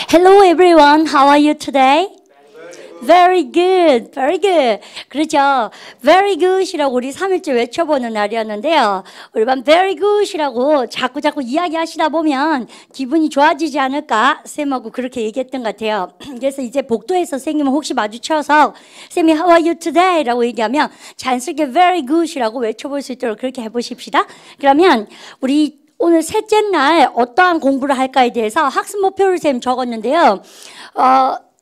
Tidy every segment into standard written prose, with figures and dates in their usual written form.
Hello everyone, how are you today? Very good, very good. 그렇죠. Very good이라고 우리 3일째 외쳐보는 날이었는데요. 우리 반 very good이라고 자꾸 이야기하시다 보면 기분이 좋아지지 않을까? 쌤하고 그렇게 얘기했던 것 같아요. 그래서 이제 복도에서 선생님은 혹시 마주쳐서 쌤이 how are you today? 라고 얘기하면 자연스럽게 very good이라고 외쳐볼 수 있도록 그렇게 해보십시다. 그러면 우리 오늘 셋째 날 어떠한 공부를 할까에 대해서 학습 목표를 쌤 적었는데요.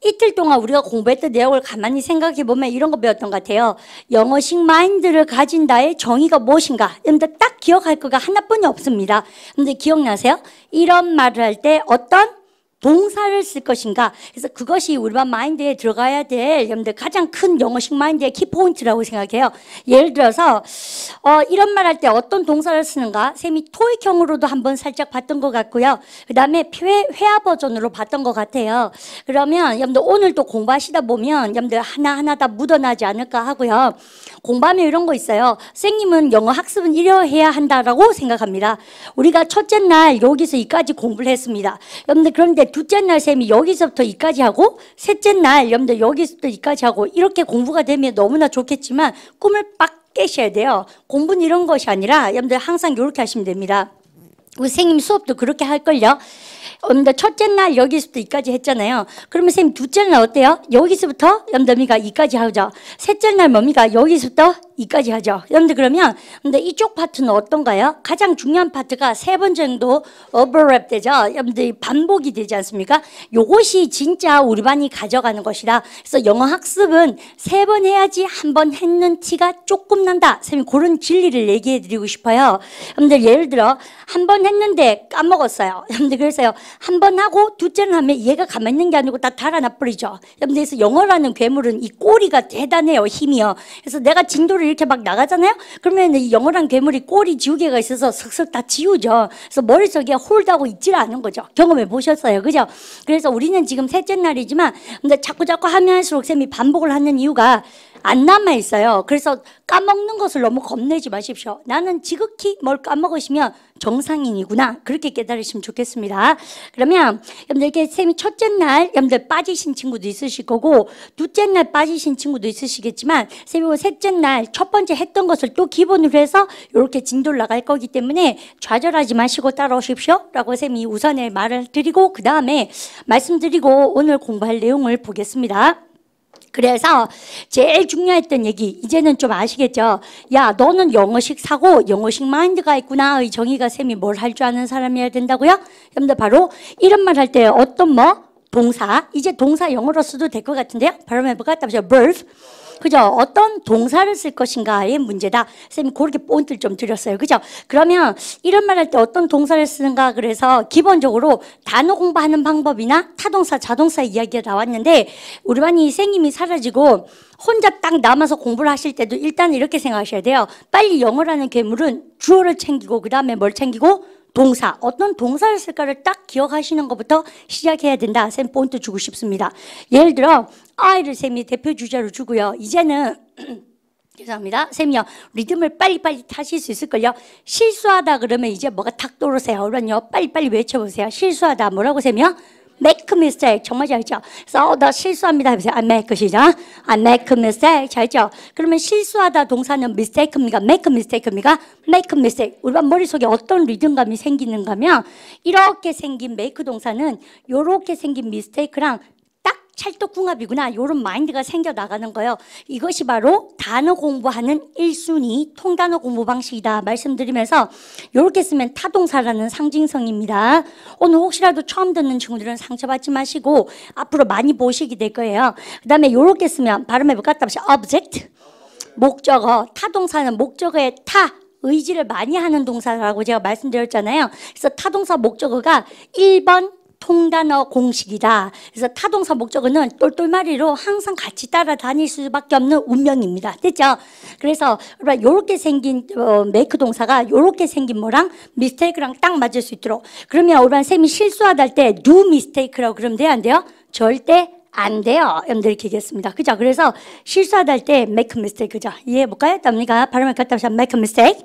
이틀 동안 우리가 공부했던 내용을 가만히 생각해 보면 이런 거 배웠던 것 같아요. 영어식 마인드를 가진다의 정의가 무엇인가? 여러분들 딱 기억할 거가 하나뿐이 없습니다. 여러분들 기억나세요? 이런 말을 할 때 어떤 동사를 쓸 것인가? 그래서 그것이 우리 반 마인드에 들어가야 될 여러분들 가장 큰 영어식 마인드의 키포인트라고 생각해요. 예를 들어서 이런 말 할 때 어떤 동사를 쓰는가? 쌤이 토익형으로도 한번 살짝 봤던 것 같고요. 그 다음에 회화 버전으로 봤던 것 같아요. 그러면 여러분들 오늘 또 공부하시다 보면 여러분들 하나하나 다 묻어나지 않을까 하고요. 공부하면 이런 거 있어요. 선생님은 영어 학습은 이러해야 한다라고 생각합니다. 우리가 첫째 날 여기서 이까지 공부를 했습니다. 여러분들 그런데 둘째 날 쌤이 여기서부터 이까지 하고 셋째 날 여러분들 여기서부터 이까지 하고 이렇게 공부가 되면 너무나 좋겠지만 꿈을 빡 깨셔야 돼요. 공부는 이런 것이 아니라 여러분들 항상 이렇게 하시면 됩니다. 우리 선생님 수업도 그렇게 할걸요. 첫째 날 여기서부터 이까지 했잖아요. 그러면 선생님 둘째 날 어때요? 여기서부터 여러분들이가 이까지 하죠. 셋째 날 뭡니까? 여기서부터 이까지 하죠. 여러분들 그러면 근데 이쪽 파트는 어떤가요? 가장 중요한 파트가 3번 정도 overlap 되죠. 여러분들 반복이 되지 않습니까? 요것이 진짜 우리 반이 가져가는 것이다. 그래서 영어 학습은 3번 해야지 한 번 했는 티가 조금 난다. 선생님 그런 진리를 얘기해 드리고 싶어요. 여러분들 예를 들어 한 번 했는데 까먹었어요. 여러분들 그래서요. 한 번 하고 둘째는 하면 얘가 가만히 있는 게 아니고 다 달아나 버리죠. 여러분들 그래서 영어라는 괴물은 이 꼬리가 대단해요. 힘이요. 그래서 내가 진도를 이렇게 막 나가잖아요. 그러면 이 영어라는 괴물이 꼬리 지우개가 있어서 슥슥 다 지우죠. 그래서 머릿속에 홀드하고 있지를 않은 거죠. 경험해 보셨어요. 그죠? 그래서 우리는 지금 셋째 날이지만 근데 자꾸 하면 할수록 쌤이 반복을 하는 이유가 안 남아있어요. 그래서 까먹는 것을 너무 겁내지 마십시오. 나는 지극히 뭘 까먹으시면 정상인이구나. 그렇게 깨달으시면 좋겠습니다. 그러면 여러분들 이렇게 쌤이 첫째 날 여러분들 빠지신 친구도 있으실 거고 둘째 날 빠지신 친구도 있으시겠지만 쌤이 셋째 날 첫 번째 했던 것을 또 기본으로 해서 이렇게 진도를 나갈 거기 때문에 좌절하지 마시고 따라오십시오. 라고 쌤이 우선에 말을 드리고 그 다음에 말씀드리고 오늘 공부할 내용을 보겠습니다. 그래서 제일 중요했던 얘기 이제는 좀 아시겠죠? 야 너는 영어식 사고 영어식 마인드가 있구나. 의 정의가 쌤이 뭘 할 줄 아는 사람이어야 된다고요? 여러분들 바로 이런 말 할 때 어떤 동사 이제 동사 영어로 써도 될 것 같은데요? 바로 해볼까? verb 그죠? 어떤 동사를 쓸 것인가의 문제다. 쌤이 그렇게 포인트를 좀 드렸어요. 그죠? 그러면 이런 말 할 때 어떤 동사를 쓰는가 그래서 기본적으로 단어 공부하는 방법이나 타동사, 자동사 이야기가 나왔는데 우리 반이 선생님이 사라지고 혼자 딱 남아서 공부를 하실 때도 일단 이렇게 생각하셔야 돼요. 빨리 영어라는 괴물은 주어를 챙기고 그 다음에 뭘 챙기고 동사, 어떤 동사를 쓸까를 딱 기억하시는 것부터 시작해야 된다. 쌤 포인트 주고 싶습니다. 예를 들어 I를 쌤이 대표 주자로 주고요. 이제는 죄송합니다. 쌤이요. 리듬을 빨리빨리 타실 수 있을걸요. 실수하다 그러면 이제 뭐가 탁 떠오르세요. 그러면요. 빨리빨리 외쳐보세요. 실수하다 뭐라고 쌤이요? make a mistake. 정말 잘했죠. 그래서 나 실수합니다. 해보세요. I make 시죠. I make a mistake. 잘했죠. 그러면 실수하다 동사는 mistake입니까? make a mistake입니까? make a mistake. 우리 머릿속에 어떤 리듬감이 생기는가면 이렇게 생긴 make 동사는 이렇게 생긴 mistake랑 딱 찰떡궁합이구나. 이런 마인드가 생겨나가는 거예요. 이것이 바로 단어 공부하는 1순위 통단어 공부 방식이다 말씀드리면서 이렇게 쓰면 타동사라는 상징성입니다. 오늘 혹시라도 처음 듣는 친구들은 상처받지 마시고 앞으로 많이 보시게 될 거예요. 그 다음에 이렇게 쓰면 발음해볼까? object 목적어 타동사는 목적어의 의지를 많이 하는 동사라고 제가 말씀드렸잖아요. 그래서 타동사 목적어가 1번 통단어 공식이다. 그래서 타동사 목적어는 똘똘마리로 항상 같이 따라다닐 수밖에 없는 운명입니다. 됐죠? 그래서 이렇게 생긴 make 동사가 이렇게 생긴 뭐랑 mistake랑 딱 맞을 수 있도록 그러면 우리 쌤이 실수하다 할 때 do mistake라고 그러면 돼요? 안 돼요? 절대 안 돼요. 여러분들 이렇게 얘기했습니다. 그죠? 그래서 실수하다 할 때 make a mistake. 그죠? 이해해볼까요? 답니까? 발음을 갖다 make a mistake.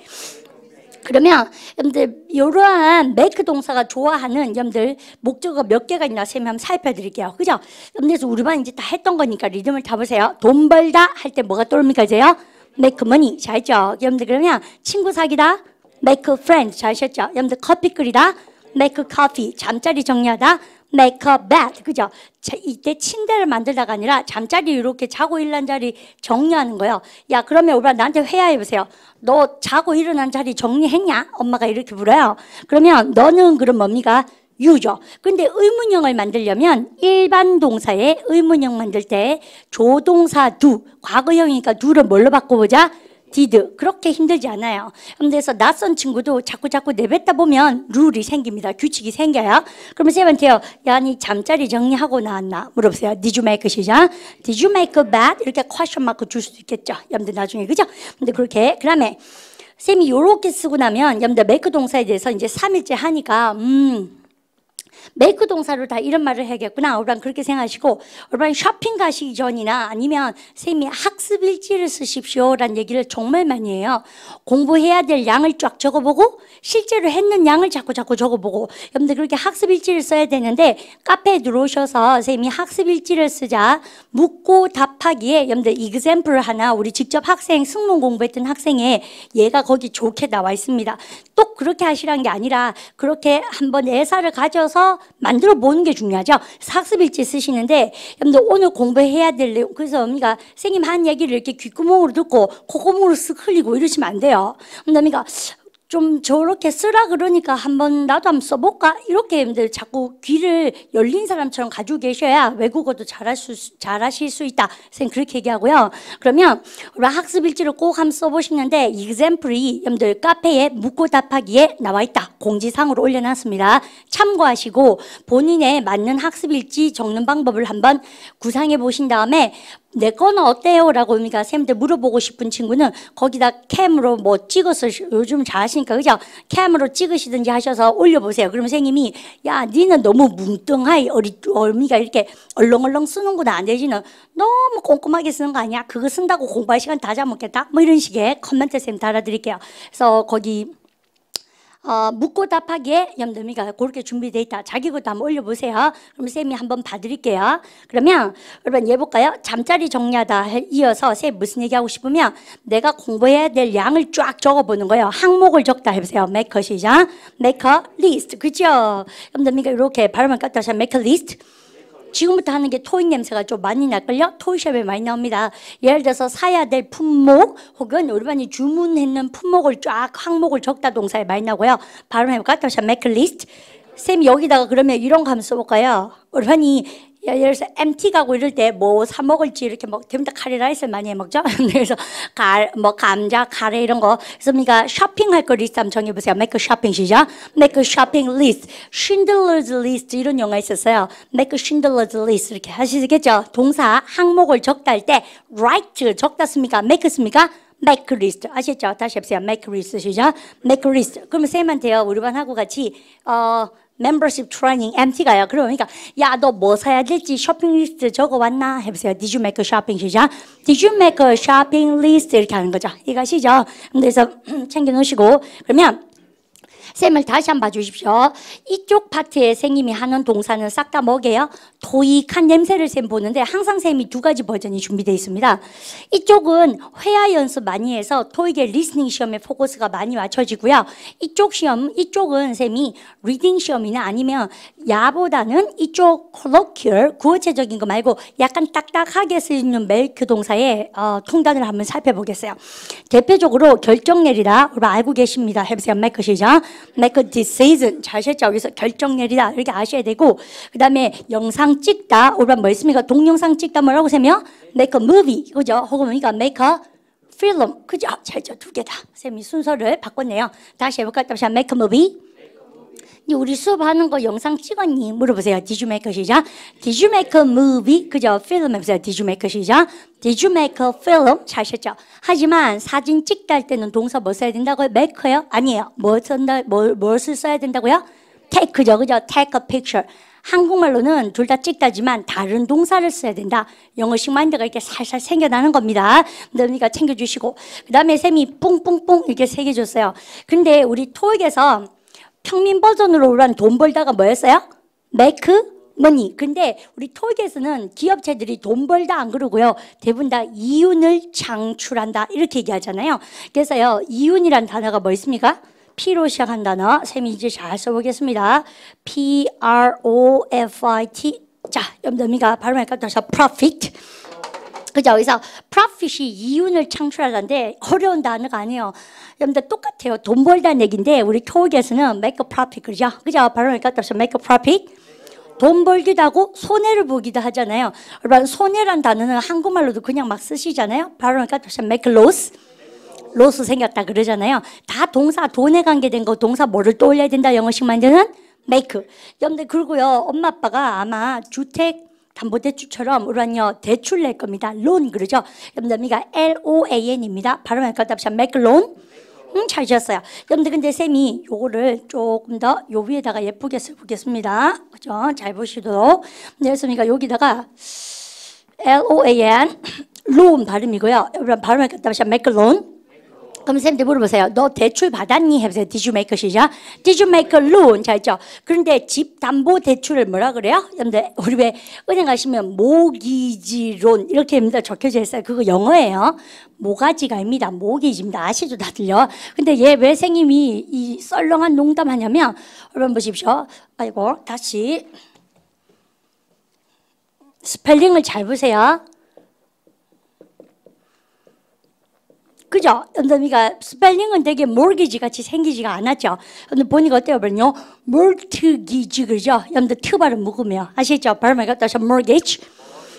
그러면 여러분들 이러한 make 동사가 좋아하는 여러분들 목적어 몇 개가 있나 쌤이 한번 살펴드릴게요. 그죠? 여러분들 우리 반 이제 다 했던 거니까 리듬을 타보세요. 돈 벌다 할 때 뭐가 떠오릅니까 이제요? make money. 잘했죠? 여러분들 그러면 친구 사귀다 make friend. 잘하셨죠? 여러분들 커피 끓이다 make coffee. 잠자리 정리하다 make a bed. 그죠? 자, 이때 침대를 만들다가 아니라 잠자리 이렇게 자고 일어난 자리 정리하는 거예요. 야, 그러면 우리 나한테 회화해보세요. 너 자고 일어난 자리 정리했냐? 엄마가 이렇게 물어요. 그러면 너는 그럼 뭡니까? you죠. 근데 의문형을 만들려면 일반 동사에 의문형 만들 때 조동사 do, 과거형이니까 do를 뭘로 바꿔보자? did. 그렇게 힘들지 않아요. 그래서 낯선 친구도 자꾸 내뱉다 보면 룰이 생깁니다. 규칙이 생겨요. 그러면 쌤한테요. 야, 니 잠자리 정리하고 나왔나? 물어보세요. Did you make a 시작? Did you make a bed? 이렇게 퀘스천 마크 줄 수도 있겠죠. 여러분들 나중에 그죠? 근데 그렇게 그다음에 쌤이 요렇게 쓰고 나면 여러분들 make 동사에 대해서 이제 3일째 하니까 메이크 동사로 다 이런 말을 해야겠구나. 여러분 그렇게 생각하시고 여러분 쇼핑 가시기 전이나 아니면 쌤이 학습 일지를 쓰십시오라는 얘기를 정말 많이 해요. 공부해야 될 양을 쫙 적어보고 실제로 했는 양을 자꾸 적어보고 여러분들 그렇게 학습 일지를 써야 되는데 카페에 들어오셔서 쌤이 학습 일지를 쓰자 묻고 답하기에 여러분들 example을 하나 우리 직접 학생 승문 공부했던 학생의 얘가 거기 좋게 나와 있습니다. 또 그렇게 하시라는 게 아니라 그렇게 한번 애사를 가져서 만들어 보는 게 중요하죠. 학습일지 쓰시는데 여러분들 오늘 공부해야 될 내용 그래서 언니가 선생님 한 얘기를 이렇게 귓구멍으로 듣고 콧구멍으로 쓱 흘리고 이러시면 안 돼요. 언니가 좀 저렇게 쓰라 그러니까 한번 나도 한번 써볼까? 이렇게 여러분들 자꾸 귀를 열린 사람처럼 가지고 계셔야 외국어도 잘하실 수 있다. 선생님 그렇게 얘기하고요. 그러면 우리 학습일지를 꼭 한번 써보시는데 example이 여러분들 카페에 묻고 답하기에 나와 있다. 공지사항으로 올려놨습니다. 참고하시고 본인의 맞는 학습일지 적는 방법을 한번 구상해 보신 다음에 내 거는 어때요? 라고 그러니까 쌤한테 물어보고 싶은 친구는 거기다 캠으로 뭐 찍어서 요즘 잘하시니까 그죠? 캠으로 찍으시든지 하셔서 올려보세요. 그러면 선생님이 야 니는 너무 뭉뚱하이 어미가 이렇게 얼렁얼렁 쓰는구나 안 되지는 너무 꼼꼼하게 쓰는 거 아니야? 그거 쓴다고 공부할 시간 다 잡먹겠다? 뭐 이런 식의 코멘트 쌤 달아드릴게요. 그래서 거기 묻고 답하기에 여러분들 그렇게 준비되어 있다. 자기 것도 한번 올려보세요. 그럼 쌤이 한번 봐드릴게요. 그러면 여러분 얘 볼까요? 잠자리 정리하다 이어서 쌤 무슨 얘기하고 싶으면 내가 공부해야 될 양을 쫙 적어보는 거예요. 항목을 적다 해보세요. make a 시작. make a list. 그죠? 여러분들 이렇게 발음을 깎다 하시면 make a list. 지금부터 하는 게 토익 냄새가 좀 많이 날걸요? 토익샵에 많이 나옵니다. 예를 들어서 사야 될 품목 혹은 우리 반이 주문했는 품목을 쫙 항목을 적다 동사에 많이 나고요. 발음해볼까? 다시 make a list. 쌤이 여기다가 그러면 이런 거 한번 써볼까요? 우리 반이 예를 들어서 MT 가고 이럴 때 뭐 사 먹을지 이렇게 대부분 다 카레라이스를 많이 해 먹죠. 그래서 감자, 카레 이런 거. 그래서 우리가 쇼핑할 거 리스트 한번 정해보세요. Make a shopping 시작. Make a shopping list. Schindler's List 이런 영화 있었어요. Make a Schindler's List 이렇게 하시겠죠. 동사 항목을 적다 할 때 write 적다 씁니까? make 씁니까? make list 아시죠? 다시 해보세요. make list 시작. make list. 그러면 쌤한테요. 우리 반하고 같이 membership training MT가요. 그러니까 야 너 뭐 사야 될지 쇼핑 리스트 적어왔나 해보세요. Did you make a shopping 시작. Did you make a shopping list 이렇게 하는 거죠. 이거 아시죠? 그래서 챙겨 놓으시고 그러면 쌤을 다시 한번 봐주십시오. 이쪽 파트에 선생님이 하는 동사는 싹 다 뭐게요? 토익한 냄새를 쌤 보는데 항상 쌤이 두 가지 버전이 준비되어 있습니다. 이쪽은 회화 연습 많이 해서 토익의 리스닝 시험에 포커스가 많이 맞춰지고요. 이쪽 시험, 이쪽은 쌤이 리딩 시험이나 아니면 야보다는 이쪽 colloquial, 구어체적인 거 말고 약간 딱딱하게 쓰이는 make 동사의 통단을 한번 살펴보겠어요. 대표적으로 결정 내리다, 여러분 알고 계십니다. 해보세요. make 시작. make a decision. 잘 하셨죠? 여기서 결정 내리다 이렇게 아셔야 되고 그 다음에 영상 찍다. 여러분 뭐 있습니까? 동영상 찍다 뭐라고 세면 make a movie. 그죠? 혹은 그러니까 make a film. 그죠? 자, 두 개 다. 쌤이 순서를 바꿨네요. 다시 해볼까요? 다시 make a movie. 우리 수업하는 거 영상 찍었니? 물어보세요. Did you make a 시작? Did you make a movie? 그죠? film 해보세요. Did you make a 시작? Did you make a film? 잘 하셨죠? 하지만 사진 찍다 할 때는 동사 뭐 써야 된다고요? make요? 아니에요. 뭘 쓴다? 무엇을 써야 된다고요? take죠. 그죠? take a picture. 한국말로는 둘 다 찍다지만 다른 동사를 써야 된다. 영어식 마인드가 이렇게 살살 생겨나는 겁니다. 그러니까 챙겨주시고 그 다음에 쌤이 뿡뿡뿡 이렇게 새겨줬어요. 근데 우리 토익에서 평민 버전으로 우리는 돈 벌다가 뭐였어요? make money. 근데 우리 토익에서는 기업체들이 돈 벌다 안 그러고요. 대부분 다 이윤을 창출한다 이렇게 얘기하잖아요. 그래서요 이윤이란 단어가 뭐 있습니까? P로 시작한 단어 쌤이 이제 잘 써보겠습니다. P-R-O-F-I-T. 자, 여러분들가 발음할까? 따라서 profit. 그죠? 그래서 profit이 이윤을 창출하는데 어려운 단어가 아니에요. 여러분들 똑같아요. 돈 벌다는 얘기인데 우리 토익에서는 make a profit. 그죠? 그죠? 발음할까? 따라서 make a profit. 돈 벌기도 하고 손해를 보기도 하잖아요. 여러분 손해란 단어는 한국말로도 그냥 막 쓰시잖아요. 발음할까? 따라서 make a loss. 로스 생겼다 그러잖아요. 다 동사 돈에 관계된 거 동사 뭐를 떠올려야 된다 영어식 만드는 make. 여러분들 그리고요 엄마 아빠가 아마 주택 담보대출처럼 우리는요 대출 낼 겁니다. loan 그러죠. 여러분들 L-O-A-N입니다. 발음할까 답시 make loan. 잘 지었어요. 여러분들 근데 쌤이 요거를 조금 더 요 위에다가 예쁘게 써보겠습니다. 그죠? 잘 보시도록. 네, 쌤이가 여기다가 L-O-A-N loan 발음이고요. 여러분 발음할까 답시 make loan. 그럼 쌤한테 물어보세요. 너 대출 받았니? 해보세요. Did you make a 시작? Did you make a loan? 자, 있죠? 그런데 집 담보 대출을 뭐라 그래요? 여러분들, 우리 왜 은행 가시면 모기지론 이렇게 입니다. 적혀져 있어요. 그거 영어예요. 모가지가 아닙니다. 모기지입니다. 아시죠? 다들요? 근데 얘 왜 선생님이 이 썰렁한 농담 하냐면, 여러분 보십시오. 아이고, 다시. 스펠링을 잘 보세요. 그죠? 여러분들 스펠링은 되게 mortgage 같이 생기지가 않았죠. 여러분들 보니까 어때요? 그러면요, mortgage 그죠? 여러분들 트 발음 먹으면 아시죠? 발음을 갖다서 mortgage.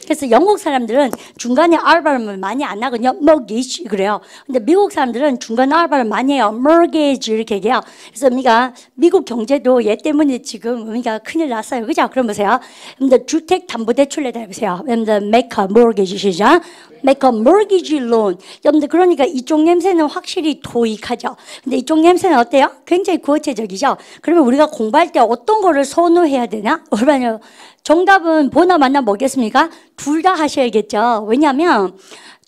그래서 영국 사람들은 중간에 R 발음을 많이 안 하거든요. mortgage 그래요. 근데 미국 사람들은 중간에 R 발음 많이 해요. mortgage 이렇게 얘기해요. 그래서 우리가 미국 경제도 얘 때문에 지금 우리가 큰일 났어요. 그죠? 그럼 보세요. 여러분들 주택 담보 대출 내다 해보세요. 여러분들 make a mortgage 시작. make a mortgage loan. 여러분들 그러니까 이쪽 냄새는 확실히 토익하죠. 근데 이쪽 냄새는 어때요? 굉장히 구어체적이죠. 그러면 우리가 공부할 때 어떤 거를 선호해야 되나? 얼마나 정답은 보나 마나 뭐겠습니까? 둘 다 하셔야겠죠. 왜냐하면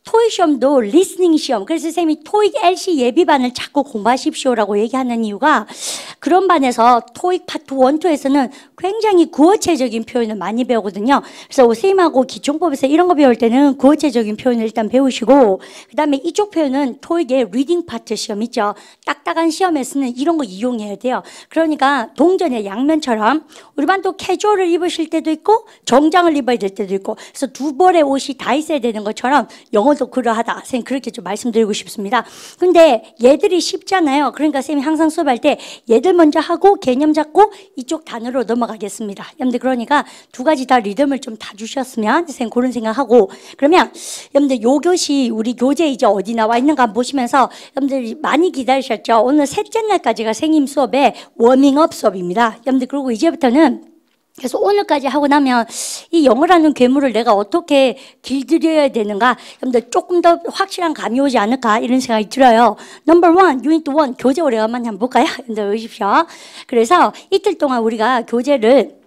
토익 시험도 리스닝 시험. 그래서 선생님이 토익 LC 예비반을 자꾸 공부하십시오라고 얘기하는 이유가 그런 반에서 토익 파트 1, 2에서는 굉장히 구어체적인 표현을 많이 배우거든요. 그래서 선생님하고 기총법에서 이런 거 배울 때는 구어체적인 표현을 일단 배우시고 그 다음에 이쪽 표현은 토익의 리딩 파트 시험 있죠. 딱딱한 시험에서는 이런 거 이용해야 돼요. 그러니까 동전의 양면처럼 우리 반도 캐주얼을 입으실 때도 있고 정장을 입어야 될 때도 있고 그래서 두 벌의 옷이 다 있어야 되는 것처럼 영어도 그러하다. 선생님 그렇게 좀 말씀드리고 싶습니다. 근데 얘들이 쉽잖아요. 그러니까 선생님이 항상 수업할 때 얘들 먼저 하고 개념 잡고 이쪽 단어로 넘어가겠습니다. 여러분들 그러니까 두 가지 다 리듬을 좀 타주셨으면 선생님 그런 생각하고 그러면 여러분들 요 교시 우리 교재 이제 어디 나와 있는가 한번 보시면서 여러분들 많이 기다리셨죠? 오늘 셋째 날까지가 선생님 수업의 워밍업 수업입니다. 여러분들 그리고 이제부터는 그래서 오늘까지 하고 나면 이 영어라는 괴물을 내가 어떻게 길들여야 되는가 여러분들 조금 더 확실한 감이 오지 않을까 이런 생각이 들어요. 넘버 1, 유닛 1 교재 오래간만에 한번 볼까요? 여러분들 보십시오. 그래서 이틀 동안 우리가 교재를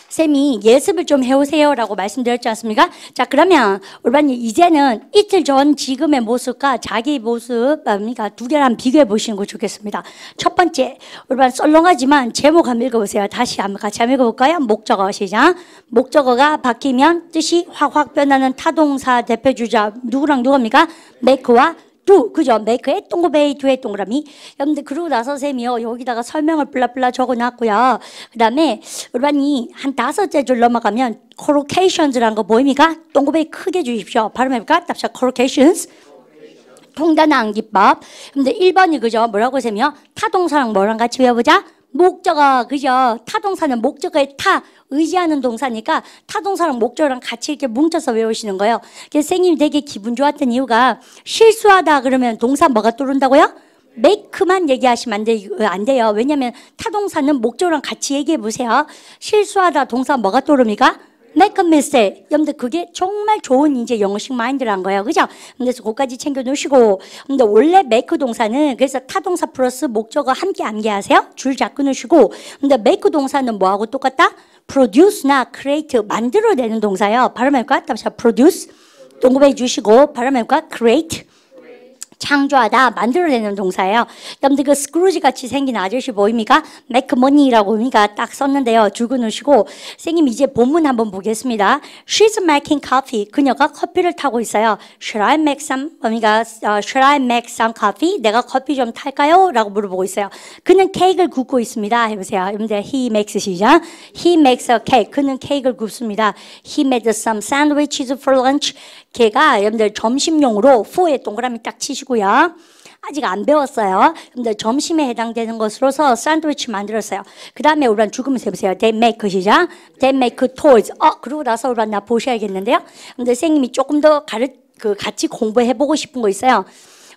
쌤이 예습을 좀 해오세요 라고 말씀드렸지 않습니까? 자 그러면 우리 이제는 이틀 전 지금의 모습과 자기 모습 두 개를 한번 비교해 보시는 거 좋겠습니다. 첫 번째 우리 썰렁하지만 제목 한번 읽어보세요. 다시 한번 같이 한번 읽어볼까요? 목적어 시작. 목적어가 바뀌면 뜻이 확확 변하는 타동사 대표주자 누구랑 누구입니까? make와 do, 그죠? make의 동그라미, do의 동그라미. 여러분들, 그러고 나서 쌤이요, 여기다가 설명을 블라블라 적어 놨고요. 그 다음에, 우리반이 한 5째 줄 넘어가면, collocations라는 거 보입니까? 동그라미 크게 주십시오. 발음해볼까? 답사 collocations. 통단어 암기법. 근데 1번이 그죠? 뭐라고 쌤이요? 타동사랑 뭐랑 같이 외워보자? 목적어, 그죠? 타동사는 목적어의 타, 의지하는 동사니까 타동사랑 목적어랑 같이 이렇게 뭉쳐서 외우시는 거예요. 그래서 선생님이 되게 기분 좋았던 이유가 실수하다 그러면 동사 뭐가 떠오른다고요? make만 얘기하시면 안 돼요. 왜냐하면 타동사는 목적어랑 같이 얘기해 보세요. 실수하다 동사 뭐가 떠오릅니까? make a mistake. 여러분들 그게 정말 좋은 이제 영어식 마인드란 거예요. 그죠? 그래서 그거까지 챙겨 놓으시고. 근데 원래 make 동사는 그래서 타동사 플러스 목적어 함께 암기하세요. 줄 잡고 놓으시고. 근데 make 동사는 뭐하고 똑같다? produce나 create 만들어내는 동사예요. 발음할까? 다시 produce 동급해 주시고 발음할까? create 창조하다, 만들어내는 동사예요. 여러분들 그 스크루지 같이 생긴 아저씨 보입니까? make money라고 의미가 딱 썼는데요. 줄고 놓으시고 선생님 이제 본문 한번 보겠습니다. She's making coffee. 그녀가 커피를 타고 있어요. Should I make some? Should I make some coffee? 내가 커피 좀 탈까요? 라고 물어보고 있어요. 그는 케이크를 굽고 있습니다. 해보세요. 여러분들 he makes 시작. He makes a cake. 그는 케이크를 굽습니다. He made some sandwiches for lunch. 걔가 여러분들 점심용으로 for에 동그라미 딱 치시고요. 아직 안 배웠어요. 여러분들 점심에 해당되는 것으로서 샌드위치 만들었어요. 그 다음에 우리는 죽으면서 해보세요. They make 시작. They make toys. 그러고 나서 우리는 나 보셔야겠는데요. 여러분들 선생님이 조금 더 같이 공부해보고 싶은 거 있어요.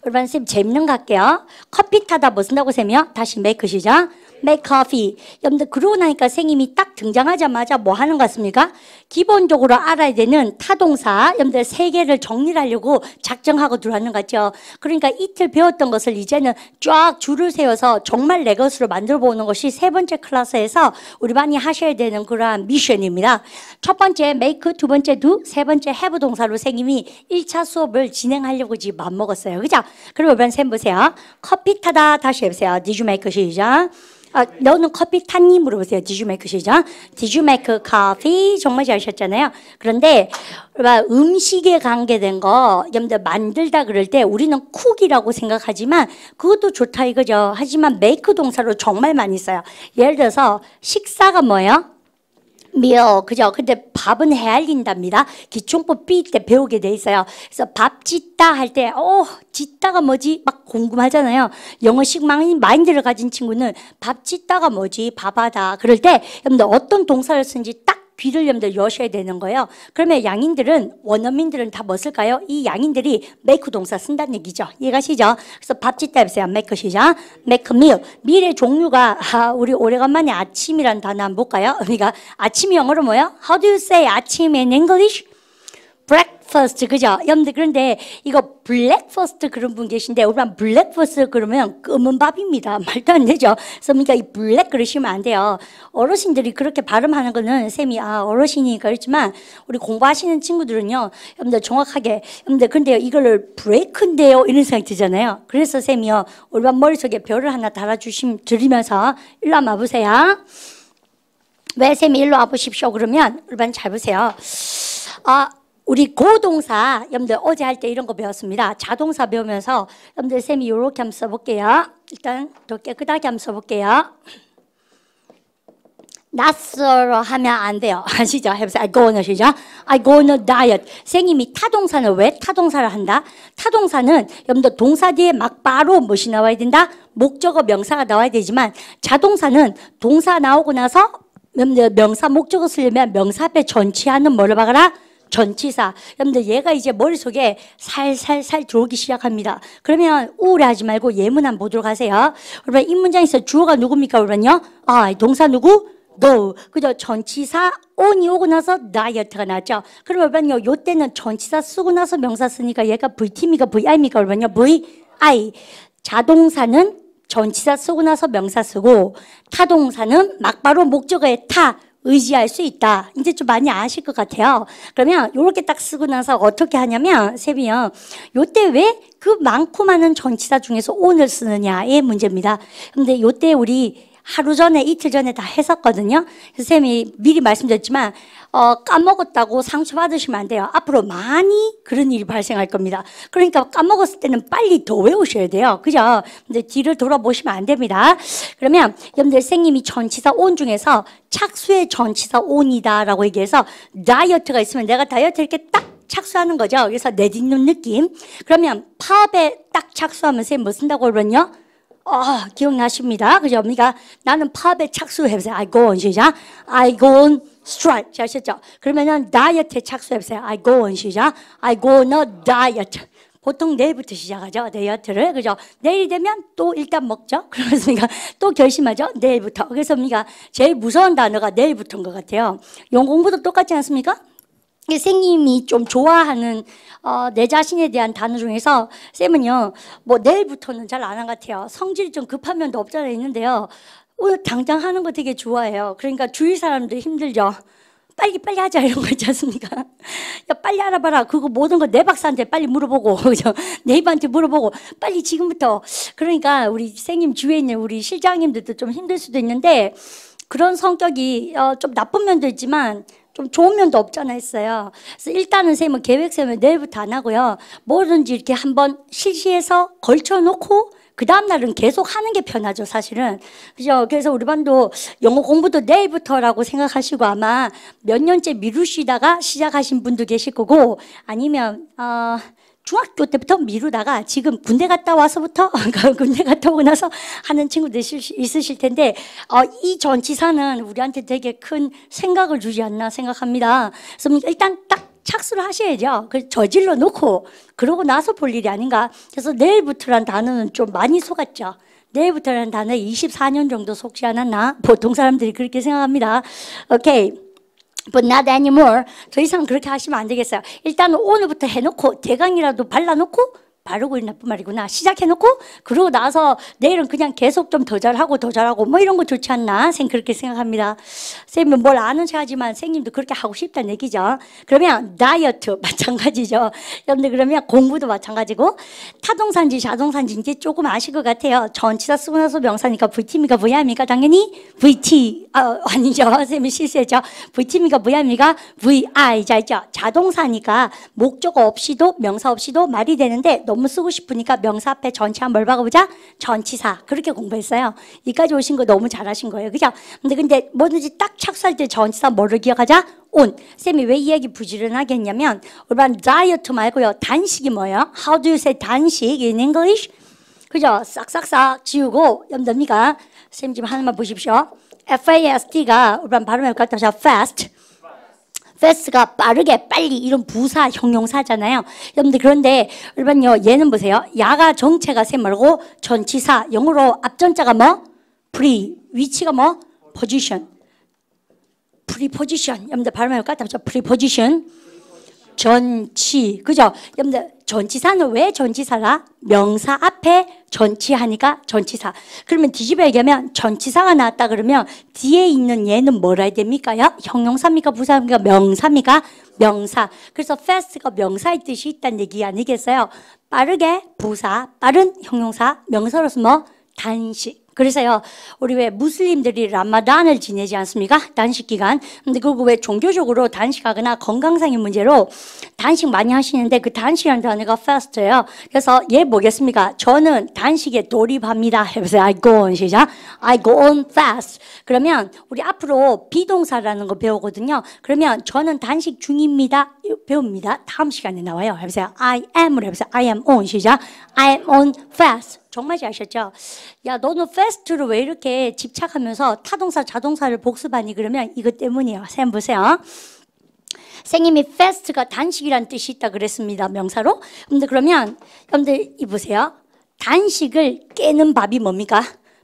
우리는 선생님 재밌는 거 할게요. 커피 타다 뭐 쓴다고 쌤이요? 다시 make 시작. make coffee. 여러분들 그러고 나니까 선생님이 딱 등장하자마자 뭐 하는 것 같습니까? 기본적으로 알아야 되는 타동사 여러분들 3개를 정리를 하려고 작정하고 들어왔는 것 같죠. 그러니까 이틀 배웠던 것을 이제는 쫙 줄을 세워서 정말 내 것으로 만들어 보는 것이 3번째 클래스에서 우리 반이 하셔야 되는 그러한 미션입니다. 첫 번째 make, 두 번째 do, 세 번째 have 동사로 선생님이 1차 수업을 진행하려고 지금 맘먹었어요. 그죠? 그리고 이번 쌤 보세요. 커피 타다 다시 해보세요. Did you make 시작. 너는 커피 탔니? 물어보세요. Did you make 시작? Did you make coffee? 정말 잘하셨잖아요. 그런데 음식에 관계된 거 여러분들 만들다 그럴 때 우리는 cook이라고 생각하지만 그것도 좋다 이거죠. 하지만 make 동사로 정말 많이 써요. 예를 들어서 식사가 뭐예요? meal, 그죠? 근데 밥은 헤아린답니다. 기초법 B 때 배우게 돼 있어요. 그래서 밥 짓다 할 때, 짓다가 뭐지? 막 궁금하잖아요. 영어식 마인드를 가진 친구는 밥 짓다가 뭐지? 밥하다. 그럴 때, 여러분들 어떤 동사를 쓰는지 딱 귀를 여러분들 여셔야 되는 거예요. 그러면 양인들은, 원어민들은 다 뭐 쓸까요? 이 양인들이 make 동사 쓴다는 얘기죠. 이해가시죠? 그래서 밥 짓다 해보세요. make 시작. make meal. meal의 종류가, 우리 오래간만에 아침이란 단어 한번 볼까요? 그러니까 아침이 영어로 뭐예요? How do you say 아침 in English? breakfast, 그죠? 여러분들 그런데 이거 breakfast 그런 분 계신데 우리가 breakfast 그러면 검은 밥입니다. 말도 안 되죠. 그래서 그러니까 이 black 그러시면 안 돼요. 어르신들이 그렇게 발음하는 거는 쌤이 어르신이니까 그렇지만 우리 공부하시는 친구들은요. 여러분들 정확하게 여러분들 근데 이거를 break인데요 이런 생각이 들잖아요. 그래서 쌤이요. 우리 반 머릿속에 별을 하나 달아드리면서 일로 한번 와보세요. 왜 쌤이 일로 와보십시오 그러면 우리 반 잘 보세요. 우리 고동사, 여러분들 어제 할 때 이런 거 배웠습니다. 자동사 배우면서 여러분들 쌤이 이렇게 한번 써볼게요. 일단 더 깨끗하게 한번 써볼게요. 낯설어 하면 안 돼요. 아시죠? 해보세요. I go on a 시작. I go on a diet. 선생님이 타동사는 왜 타동사를 한다? 타동사는 여러분들 동사 뒤에 막 바로 무엇이 나와야 된다? 목적어 명사가 나와야 되지만 자동사는 동사 나오고 나서 여러분들 명사 목적어 쓰려면 명사 앞에 전치하는 뭐를 박아라? 전치사. 여러분들 얘가 이제 머릿속에 살살살 들어오기 시작합니다. 그러면 우울해하지 말고 예문 한번 보도록 하세요. 여러분 이 문장에서 주어가 누굽니까? 그러면요. 동사 누구? go. 그죠? 전치사 on이 오고 나서 diet가 나왔죠. 그러면 요 때는 전치사 쓰고 나서 명사 쓰니까 얘가 VT입니까? VI입니까? 그러면요. VI. 자동사는 전치사 쓰고 나서 명사 쓰고 타동사는 막바로 목적어에 타. 의지할 수 있다. 이제 좀 많이 아실 것 같아요. 그러면 이렇게 딱 쓰고 나서 어떻게 하냐면 쌤이요. 요때 왜 그 많고 많은 전치사 중에서 on을 쓰느냐의 문제입니다. 근데 요때 우리 하루 전에 이틀 전에 다 했었거든요. 그래서 쌤이 미리 말씀드렸지만 까먹었다고 상처받으시면 안 돼요. 앞으로 많이 그런 일이 발생할 겁니다. 그러니까 까먹었을 때는 빨리 더 외우셔야 돼요. 그죠? 근데 뒤를 돌아보시면 안 됩니다. 그러면 여러분들 선생님이 전치사 on 중에서 착수의 전치사 on이다라고 얘기해서 다이어트가 있으면 내가 다이어트 이렇게 딱 착수하는 거죠. 그래서 내딛는 느낌. 그러면 팝에 딱 착수하면 쌤 뭐 쓴다고 그러면요? 기억나십니다. 그죠? 그러니까 나는 팝에 착수해보세요. I go on 시작. I go on strike. 아셨죠? 그러면은 다이어트에 착수해보세요. I go on 시작. I go on a diet. 보통 내일부터 시작하죠. 다이어트를. 그죠? 내일이 되면 또 일단 먹죠. 그렇습니까? 또 결심하죠. 내일부터. 그래서 우리가 제일 무서운 단어가 내일부터인 것 같아요. 영어 공부도 똑같지 않습니까? 선생님이 좀 좋아하는 내 자신에 대한 단어 중에서 쌤은요, 뭐 내일부터는 잘 안 한 것 같아요. 성질이 좀 급한 면도 없잖아 있는데요. 오늘 당장 하는 거 되게 좋아해요. 그러니까 주위 사람들 힘들죠. 빨리 하자 이런 거 있지 않습니까? 야, 빨리 알아봐라. 그거 모든 거 내 박사한테 빨리 물어보고 그죠? 네이버한테 물어보고 빨리 지금부터. 그러니까 우리 선생님 주위에 있는 우리 실장님들도 좀 힘들 수도 있는데 그런 성격이 좀 나쁜 면도 있지만 좀 좋은 면도 없잖아 했어요. 그래서 일단은 선생님은 계획 세우면 내일부터 안 하고요. 뭐든지 이렇게 한번 실시해서 걸쳐놓고 그 다음날은 계속 하는 게 편하죠, 사실은. 그죠? 그래서 우리 반도 영어 공부도 내일부터라고 생각하시고 아마 몇 년째 미루시다가 시작하신 분도 계실 거고 아니면, 중학교 때부터 미루다가 지금 군대 갔다 와서부터 군대 갔다 오고 나서 하는 친구들 있으실 텐데 이 전치사는 우리한테 되게 큰 생각을 주지 않나 생각합니다. 그래서 일단 딱 착수를 하셔야죠. 저질러 놓고 그러고 나서 볼 일이 아닌가. 그래서 내일부터란 단어는 좀 많이 속았죠. 내일부터라는 단어 24년 정도 속지 않았나? 보통 사람들이 그렇게 생각합니다. 오케이. But not anymore. 더 이상 그렇게 하시면 안 되겠어요. 일단은 오늘부터 해놓고 대강이라도 발라놓고 바르고 나쁜 말이구나. 시작해놓고 그러고 나서 내일은 그냥 계속 좀 더 잘하고 뭐 이런 거 좋지 않나? 그렇게 생각합니다. 선생님은 뭘 아는 척하지만 선생님도 그렇게 하고 싶다는 얘기죠. 그러면 다이어트 마찬가지죠. 여러분들 그러면 공부도 마찬가지고 타동사인지 자동사인지 이제 조금 아실 것 같아요. 전치사 쓰고 나서 명사니까 VT입니까 VI입니까? 당연히 VT 아니죠. 선생님이 실수했죠. VT입니까 VI입니까? VI 자 있죠. 자동사니까 목적어 없이도 명사 없이도 말이 되는데 너무 쓰고 싶으니까 명사 앞에 전치사 뭘 박아보자? 전치사. 그렇게 공부했어요. 여기까지 오신 거 너무 잘하신 거예요. 그죠? 근데 뭐든지 딱 착수할 때 전치사 뭐를 기억하자? on. 쌤이 왜 이 얘기 부지런하게 했냐면 우리는 다이어트 말고요. 단식이 뭐예요? How do you say 단식 in English? 그죠? 싹싹싹 지우고 염답니까? 쌤 지금 하나만 보십시오. FAST가 우리는 발음을 갖다 fast. fast가 빠르게 빨리 이런 부사 형용사잖아요. 여러분들 그런데 여러분요 얘는 보세요. 야가 정체가 쌤 말고 전치사 영어로 앞전자가 뭐? pre 위치가 뭐? position preposition 여러분들 발음을 갖다 붙여 preposition 전치 그죠? 여러분들 전치사는 왜 전치사라? 명사 앞에 전치하니까 전치사. 그러면 뒤집어 얘기하면 전치사가 나왔다 그러면 뒤에 있는 얘는 뭐라 해야 됩니까요? 형용사입니까? 부사입니까? 명사입니까? 명사. 그래서 fast가 명사의 뜻이 있다는 얘기 아니겠어요? 빠르게 부사, 빠른 형용사, 명사로서 뭐? 단식. 그래서요, 우리 왜 무슬림들이 라마단을 지내지 않습니까? 단식 기간. 근데 그거 왜 종교적으로 단식하거나 건강상의 문제로 단식 많이 하시는데 그 단식이라는 단어가 fast예요. 그래서 얘 뭐겠습니까? 저는 단식에 돌입합니다. 해보세요. I go on 시작. I go on fast. 그러면 우리 앞으로 비동사라는 거 배우거든요. 그러면 저는 단식 중입니다. 배웁니다. 다음 시간에 나와요. 해보세요. I am으로 해보세요. I am on 시작. I am on fast. 정말 잘하셨죠? 야, 너는 fast로 왜 이렇게 집착하면서 타동사, 자동사를 복습하니? 그러면 이것 때문이에요. 쌤 보세요. 선생님이 fast가 단식이라는 뜻이 있다 그랬습니다. 명사로. 근데 그러면 여러분들 이 보세요. 단식을 깨는 밥이 뭡니까?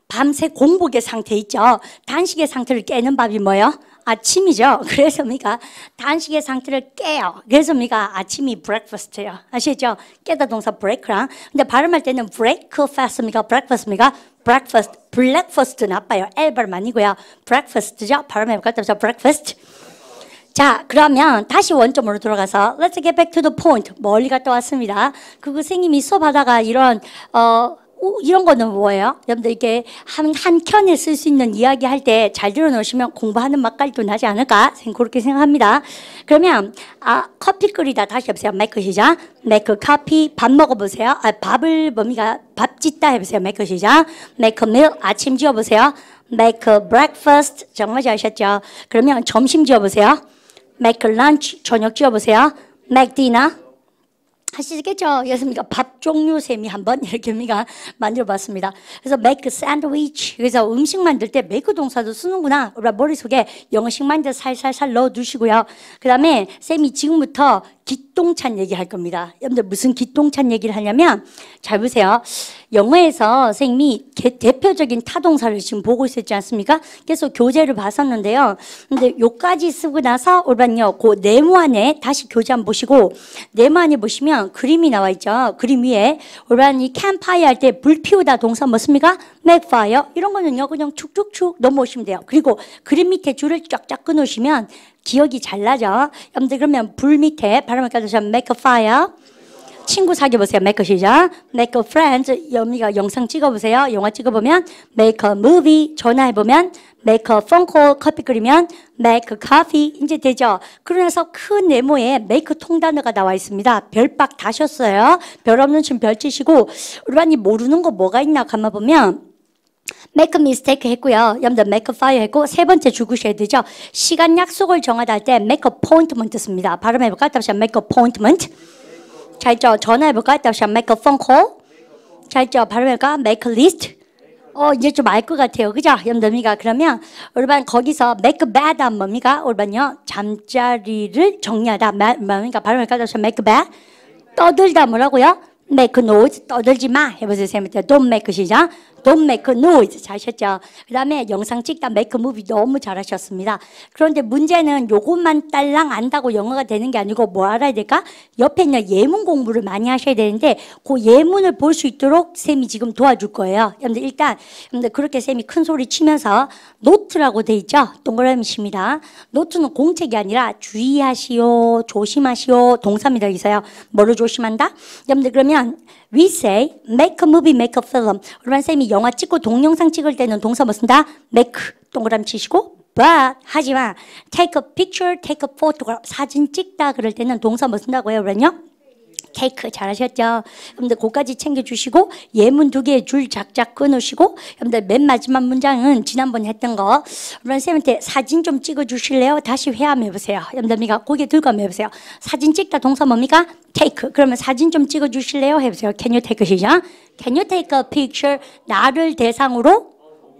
밤새 공복의 상태 있죠. 단식의 상태를 깨는 밥이 뭐예요? 아침이죠. 그래서 우리가 단식의 상태를 깨요. 그래서 우리가 아침이 breakfast예요. 아시죠? 깨다 동사 break랑. 근데 발음할 때는 breakfast입니까? breakfast입니까? breakfast. breakfast 나빠요. L 발음 아니고요. breakfast죠. 발음해 볼까요? breakfast. 자, 그러면 다시 원점으로 돌아가서 Let's get back to the point. 멀리 갔다 왔습니다. 그 선생님이 수업하다가 이런 거는 뭐예요? 여러분들 이게 한 켠에 쓸 수 있는 이야기 할 때 잘 들어놓으시면 공부하는 맛깔도 나지 않을까? 그렇게 생각합니다. 그러면 커피 끓이다 다시 해보세요. make 시작. make coffee. 밥 먹어보세요. 밥을 뭡니까? 밥 짓다 해보세요. make 시작. make meal. 아침 지어보세요. make breakfast. 정말 잘하셨죠? 그러면 점심 지어보세요. make lunch. 저녁 지어보세요. make dinner. 하시겠죠? 예습니까? 밥 종류 셈이 한번 이렇게 우리가 만들어봤습니다. 그래서 make sandwich. 그래서 음식 만들 때 make 동사도 쓰는구나. 우리 머릿속에 영어식 만들 살살살 넣어두시고요. 그 다음에 쌤이 지금부터 기똥찬 얘기할 겁니다. 여러분들 무슨 기똥찬 얘기를 하냐면 잘 보세요. 영어에서 선생님이 대표적인 타동사를 지금 보고 있었지 않습니까? 그래서 교재를 봤었는데요. 근데 요까지 쓰고 나서 올바른요. 그 네모 안에 다시 교재 한번 보시고 네모 안에 보시면 그림이 나와 있죠. 그림 위에 올바른 이 캠파이어 할 때 불 피우다 동사 뭐습니까? make fire. 이런 거는요. 그냥 축축축 넘어오시면 돼요. 그리고 그림 밑에 줄을 쫙쫙 끊으시면 기억이 잘 나죠. 여러분들 그러면 불 밑에 발음을 까서 make a fire. 친구 사귀어 보세요. make 시작. make a friend. 여미가 영상 찍어보세요. 영화 찍어보면 make a movie. 전화해보면 make a phone call. 커피 끓이면 make a coffee. 이제 되죠. 그러면서 큰 네모에 make 통단어가 나와 있습니다. 별박 다셨어요. 별 없는 춤 별 치시고 우리 반이 모르는 거 뭐가 있나 가만보면 make a mistake 했고요. 여러분들 make a fire 했고 세 번째 죽으셔야 되죠. 시간 약속을 정하다 할 때 make a appointment 씁니다. 발음해볼까요? 다시 make a appointment. 자 있죠. 전화해볼까요? 다시 make a phone call. 자 있죠. 발음해볼까요? make a list. 이제 좀 알 것 같아요. 그죠? 여러분들 그러면 우리반 거기서 make a bed 하면 뭡니까? 우리반요 잠자리를 정리하다. 뭡니까? 발음해볼까요? 다시 make a bed. 떠들다 뭐라고요? make a noise. 떠들지 마. 해보세요. don't make 시작. Don't make a noise. 잘하셨죠? 그 다음에 영상 찍다 make a movie 너무 잘하셨습니다. 그런데 문제는 요것만 딸랑 안다고 영어가 되는 게 아니고 뭐 알아야 될까? 옆에는 예문 공부를 많이 하셔야 되는데 그 예문을 볼 수 있도록 쌤이 지금 도와줄 거예요. 여러분들 일단 여러분들 그렇게 쌤이 큰 소리 치면서 노트라고 돼 있죠? 동그라미입니다. 노트는 공책이 아니라 주의하시오, 조심하시오 동사입니다. 있어요. 뭐를 조심한다? 여러분들 그러면 We say make a movie, make a film. 우리 쌤이 영화 찍고 동영상 찍을 때는 동사 뭐 쓴다? make 동그라미 치시고 but 하지만 take a picture, take a photograph 사진 찍다 그럴 때는 동사 뭐 쓴다고요? 그러면요? take 잘하셨죠? 여러분들 그거까지 챙겨주시고 예문 두 개의 줄 작작 끊으시고 여러분들 맨 마지막 문장은 지난번에 했던 거 우리 쌤한테 사진 좀 찍어주실래요? 다시 회함해보세요. 여러분들 고개 들고 한번 해보세요. 사진 찍다 동사 뭡니까? take. 그러면 사진 좀 찍어주실래요? 해보세요. Can you take a 시작? Can you take a picture? 나를 대상으로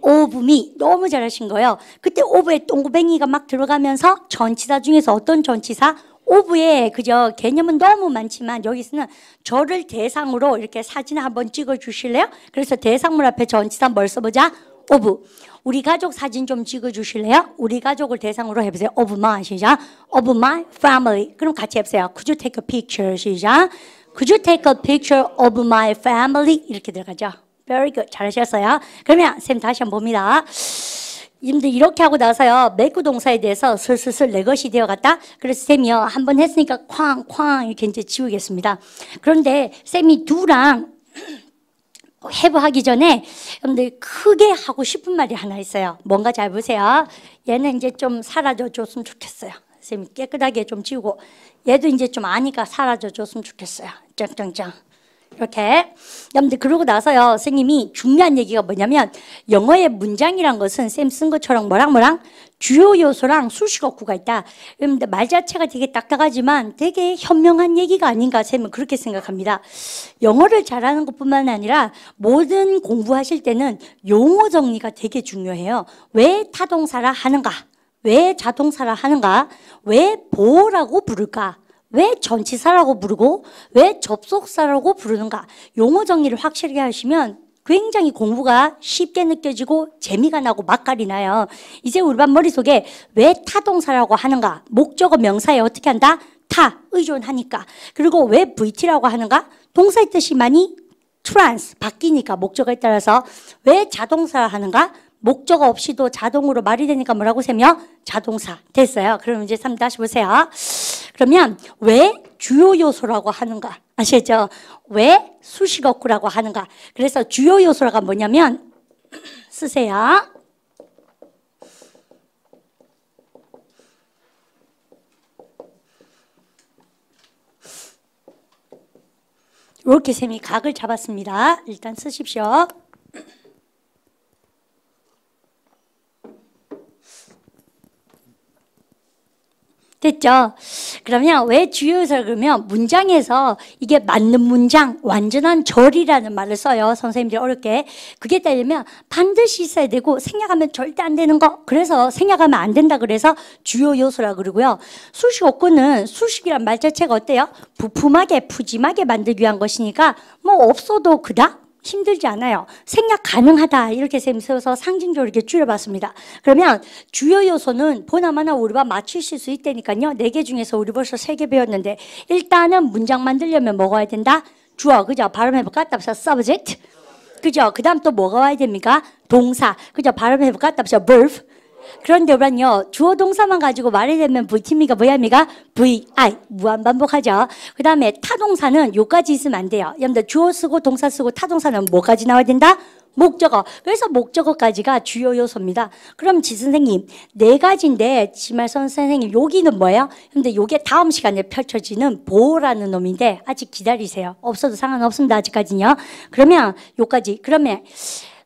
of me. 너무 잘하신 거예요. 그때 of에 동구뱅이가 막 들어가면서 전치사 중에서 어떤 전치사? of의 그저 개념은 너무 많지만 여기서는 저를 대상으로 이렇게 사진 한번 찍어주실래요? 그래서 대상물 앞에 전치사 뭘 써보자? of. 우리 가족 사진 좀 찍어주실래요? 우리 가족을 대상으로 해보세요. of my 시작. of my family. 그럼 같이 해보세요. Could you take a picture 시작. Could you take a picture of my family? 이렇게 들어가죠. Very good. 잘하셨어요. 그러면 쌤 다시 한번 봅니다. 근데 이렇게 하고 나서요. make 동사에 대해서 슬슬 내 것이 되어갔다. 그래서 쌤이요. 한번 했으니까 쾅쾅 이렇게 이제 지우겠습니다. 그런데 쌤이 두랑 have 하기 전에 여러분들 크게 하고 싶은 말이 하나 있어요. 뭔가 잘 보세요. 얘는 이제 좀 사라져 줬으면 좋겠어요. 쌤이 깨끗하게 좀 지우고 얘도 이제 좀 아니까 사라져 줬으면 좋겠어요. 짱짱짱. 이렇게 여러분들 그러고 나서요. 선생님이 중요한 얘기가 뭐냐면 영어의 문장이란 것은 쌤 쓴 것처럼 뭐랑 주요 요소랑 수식어구가 있다. 여러분들 말 자체가 되게 딱딱하지만 되게 현명한 얘기가 아닌가 쌤은 그렇게 생각합니다. 영어를 잘하는 것뿐만 아니라 모든 공부하실 때는 용어 정리가 되게 중요해요. 왜 타동사라 하는가? 왜 자동사라 하는가? 왜 보어라고 부를까? 왜 전치사라고 부르고 왜 접속사라고 부르는가? 용어 정리를 확실하게 하시면 굉장히 공부가 쉽게 느껴지고 재미가 나고 맛깔이 나요. 이제 우리 반 머릿속에 왜 타동사라고 하는가? 목적어 명사에 어떻게 한다? 타, 의존하니까. 그리고 왜 VT라고 하는가? 동사의 뜻이 많이 트랜스, 바뀌니까 목적어에 따라서. 왜 자동사라 하는가? 목적어 없이도 자동으로 말이 되니까 뭐라고 세며? 자동사. 됐어요. 그럼 이제 3 다시 보세요. 그러면 왜 주요 요소라고 하는가? 아시죠? 왜 수식어구라고 하는가? 그래서 주요 요소가 뭐냐면 쓰세요. 이렇게 쌤이 각을 잡았습니다. 일단 쓰십시오. 됐죠? 그러면 왜 주요 요소를 그러면 문장에서 이게 맞는 문장, 완전한 절이라는 말을 써요. 선생님들이 어렵게. 그게 따르면 반드시 있어야 되고 생략하면 절대 안 되는 거. 그래서 생략하면 안 된다 그래서 주요 요소라 그러고요. 수식 어구는 수식이란 말 자체가 어때요? 부품하게 푸짐하게 만들기 위한 것이니까 뭐 없어도 그닥 힘들지 않아요. 생략 가능하다 이렇게 쌤이 세워서 상징적으로 이렇게 줄여봤습니다. 그러면 주요 요소는 보나마나 우리가 맞추실 수 있다니까요. 4개 중에서 우리 벌써 3개 배웠는데 일단은 문장 만들려면 뭐가 와야 된다? 주어, 그죠? 발음해볼까? 답사 subject, 그죠? 그 다음 또 뭐가 와야 됩니까? 동사, 그죠? 발음해볼까? 답사 verb. 그런데 우리는요, 주어 동사만 가지고 말이 되면 VT입니까? 뭐야입니까? VI. 무한반복하죠. 그 다음에 타동사는 요까지 있으면 안 돼요. 여러분들 주어 쓰고 동사 쓰고 타동사는 뭐까지 나와야 된다? 목적어. 그래서 목적어까지가 주요 요소입니다. 그럼 지선생님, 4가지인데, 지말 선생님, 여기는 뭐예요? 근데 요게 다음 시간에 펼쳐지는 보호라는 놈인데, 아직 기다리세요. 없어도 상관없습니다. 아직까지는요. 그러면 요까지. 그러면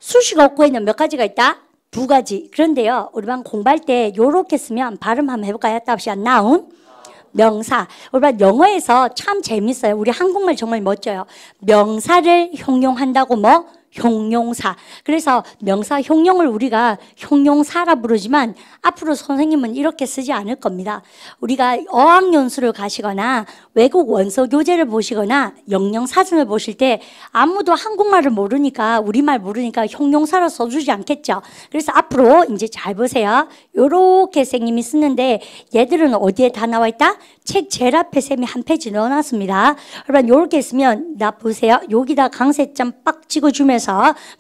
수식 어구에는 몇 가지가 있다? 2가지. 그런데요, 우리 반 공부할 때 요렇게 쓰면 발음 한번 해볼까요? 답시 noun, 명사. 우리 반 영어에서 참 재밌어요. 우리 한국말 정말 멋져요. 명사를 형용한다고 뭐? 형용사. 그래서 명사 형용을 우리가 형용사라 부르지만 앞으로 선생님은 이렇게 쓰지 않을 겁니다. 우리가 어학연수를 가시거나 외국 원서 교재를 보시거나 영영사전을 보실 때 아무도 한국말을 모르니까 우리말 모르니까 형용사로 써주지 않겠죠. 그래서 앞으로 이제 잘 보세요. 요렇게 선생님이 쓰는데 얘들은 어디에 다 나와 있다? 책 제일 앞에 쌤이 한 페이지 넣어놨습니다. 여러분 요렇게 있으면 나 보세요. 여기다 강세점 빡 찍어주면서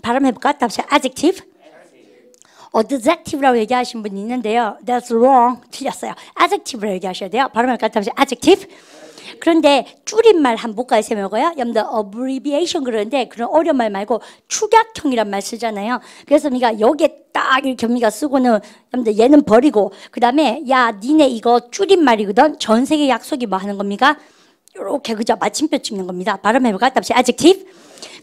발음해볼까? 답시 adjective, adjective라고 얘기하신 분이 있는데요. That's wrong. 틀렸어요. adjective라고 얘기하셔야 돼요. 발음해볼까? 답시 adjective. 그런데 줄임말 한 볼까요? 세모고요. 여러분들 abbreviation 그러는데 그런 어려운 말 말고 축약형이란 말 쓰잖아요. 그래서 우리가 여기에 딱 이렇게 우리가 쓰고는 여러분들 얘는 버리고 그 다음에 야 니네 이거 줄임말이거든. 전 세계 약속이 뭐 하는 겁니까? 이렇게 그죠? 마침표 찍는 겁니다. 발음해볼까? 답시 adjective.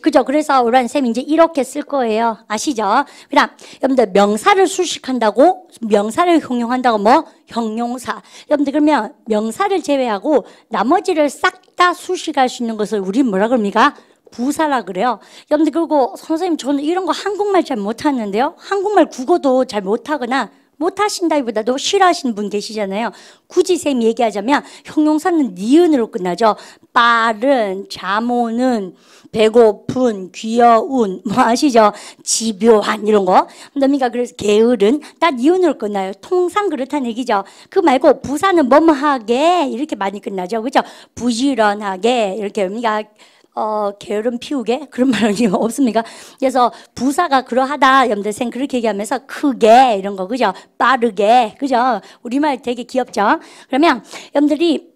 그죠? 그래서 우리 쌤이 이제 이렇게 쓸 거예요. 아시죠? 그다음 여러분들 명사를 수식한다고 명사를 형용한다고 뭐? 형용사. 여러분들 그러면 명사를 제외하고 나머지를 싹 다 수식할 수 있는 것을 우리 뭐라 그럽니까? 부사라 그래요. 여러분들 그리고 선생님 저는 이런 거 한국말 잘 못하는데요. 한국말 국어도 잘 못하거나 못하신다기보다도 싫어하시는 분 계시잖아요. 굳이 쌤이 얘기하자면 형용사는 니은으로 끝나죠. 빠른, 잠오는, 배고픈, 귀여운, 뭐 아시죠? 집요한 이런 거. 그러니까 그래서 게으른 다 니은으로 끝나요. 통상 그렇다는 얘기죠. 그 말고 부사는 뭐뭐하게 이렇게 많이 끝나죠. 그죠? 부지런하게 이렇게 우리가 게으름 피우게? 그런 말은 없습니까? 그래서 부사가 그러하다, 여러분들 생 그렇게 얘기하면서 크게, 이런 거, 그죠? 빠르게, 그죠? 우리말 되게 귀엽죠? 그러면 여러분들이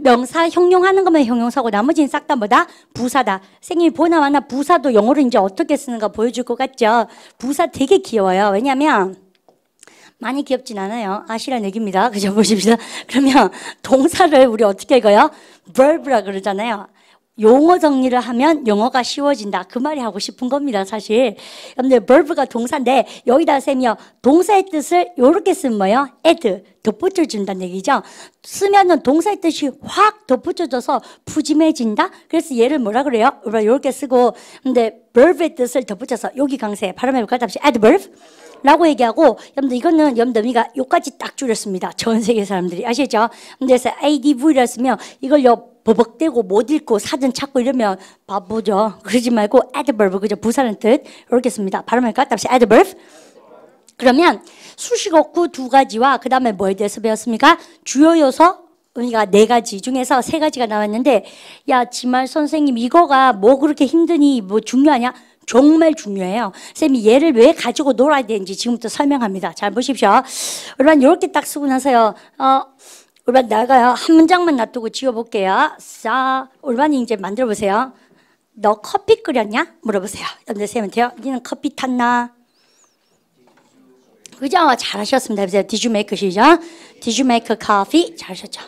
명사 형용하는 거면 형용사고 나머지는 싹 다 뭐다? 부사다. 생님이 보나마나 부사도 영어로 이제 어떻게 쓰는가 보여줄 것 같죠? 부사 되게 귀여워요. 왜냐면 많이 귀엽진 않아요. 아시라는 얘기입니다. 그죠? 보십시다. 그러면 동사를 우리 어떻게 읽어요? verb라 그러잖아요. 용어 정리를 하면 영어가 쉬워진다. 그 말이 하고 싶은 겁니다, 사실. 여러분들, verb가 동사인데, 여기다 쌤이요. 동사의 뜻을 이렇게 쓰면 뭐예요? add, 덧붙여준다는 얘기죠. 쓰면은 동사의 뜻이 확 덧붙여져서 푸짐해진다? 그래서 얘를 뭐라 그래요? 이렇게 쓰고, 근데 verb의 뜻을 덧붙여서, 여기 강세, 발음해볼까요? 답시 adverb? 라고 얘기하고, 여러분들, 이거는 여러분들, 우리가 요까지 딱 줄였습니다. 전 세계 사람들이. 아시죠? 근데 그래서 adv라 쓰면 이걸요, 버벅대고 못 읽고 사전 찾고 이러면 바보죠. 그러지 말고 adverb, 그죠? 부사는 뜻. 이렇게 씁니다. 발음할까? 답시 adverb. 그러면 수식어구 2가지와 그 다음에 뭐에 대해서 배웠습니까? 주요 요소 우리가 4가지 중에서 3가지가 나왔는데 야, 지말 선생님 이거가 뭐 그렇게 힘드니 뭐 중요하냐? 정말 중요해요. 쌤이 얘를 왜 가지고 놀아야 되는지 지금부터 설명합니다. 잘 보십시오. 여러분 이렇게 딱 쓰고 나서요. 올반 나가요. 한 문장만 놔두고 지워볼게요. 자, 올반이 이제 만들어보세요. 너 커피 끓였냐? 물어보세요. 여러분들 쌤한테요. 니는 커피 탔나? 그죠? 잘하셨습니다. Did you make 시죠? Did you make coffee? 잘하셨죠?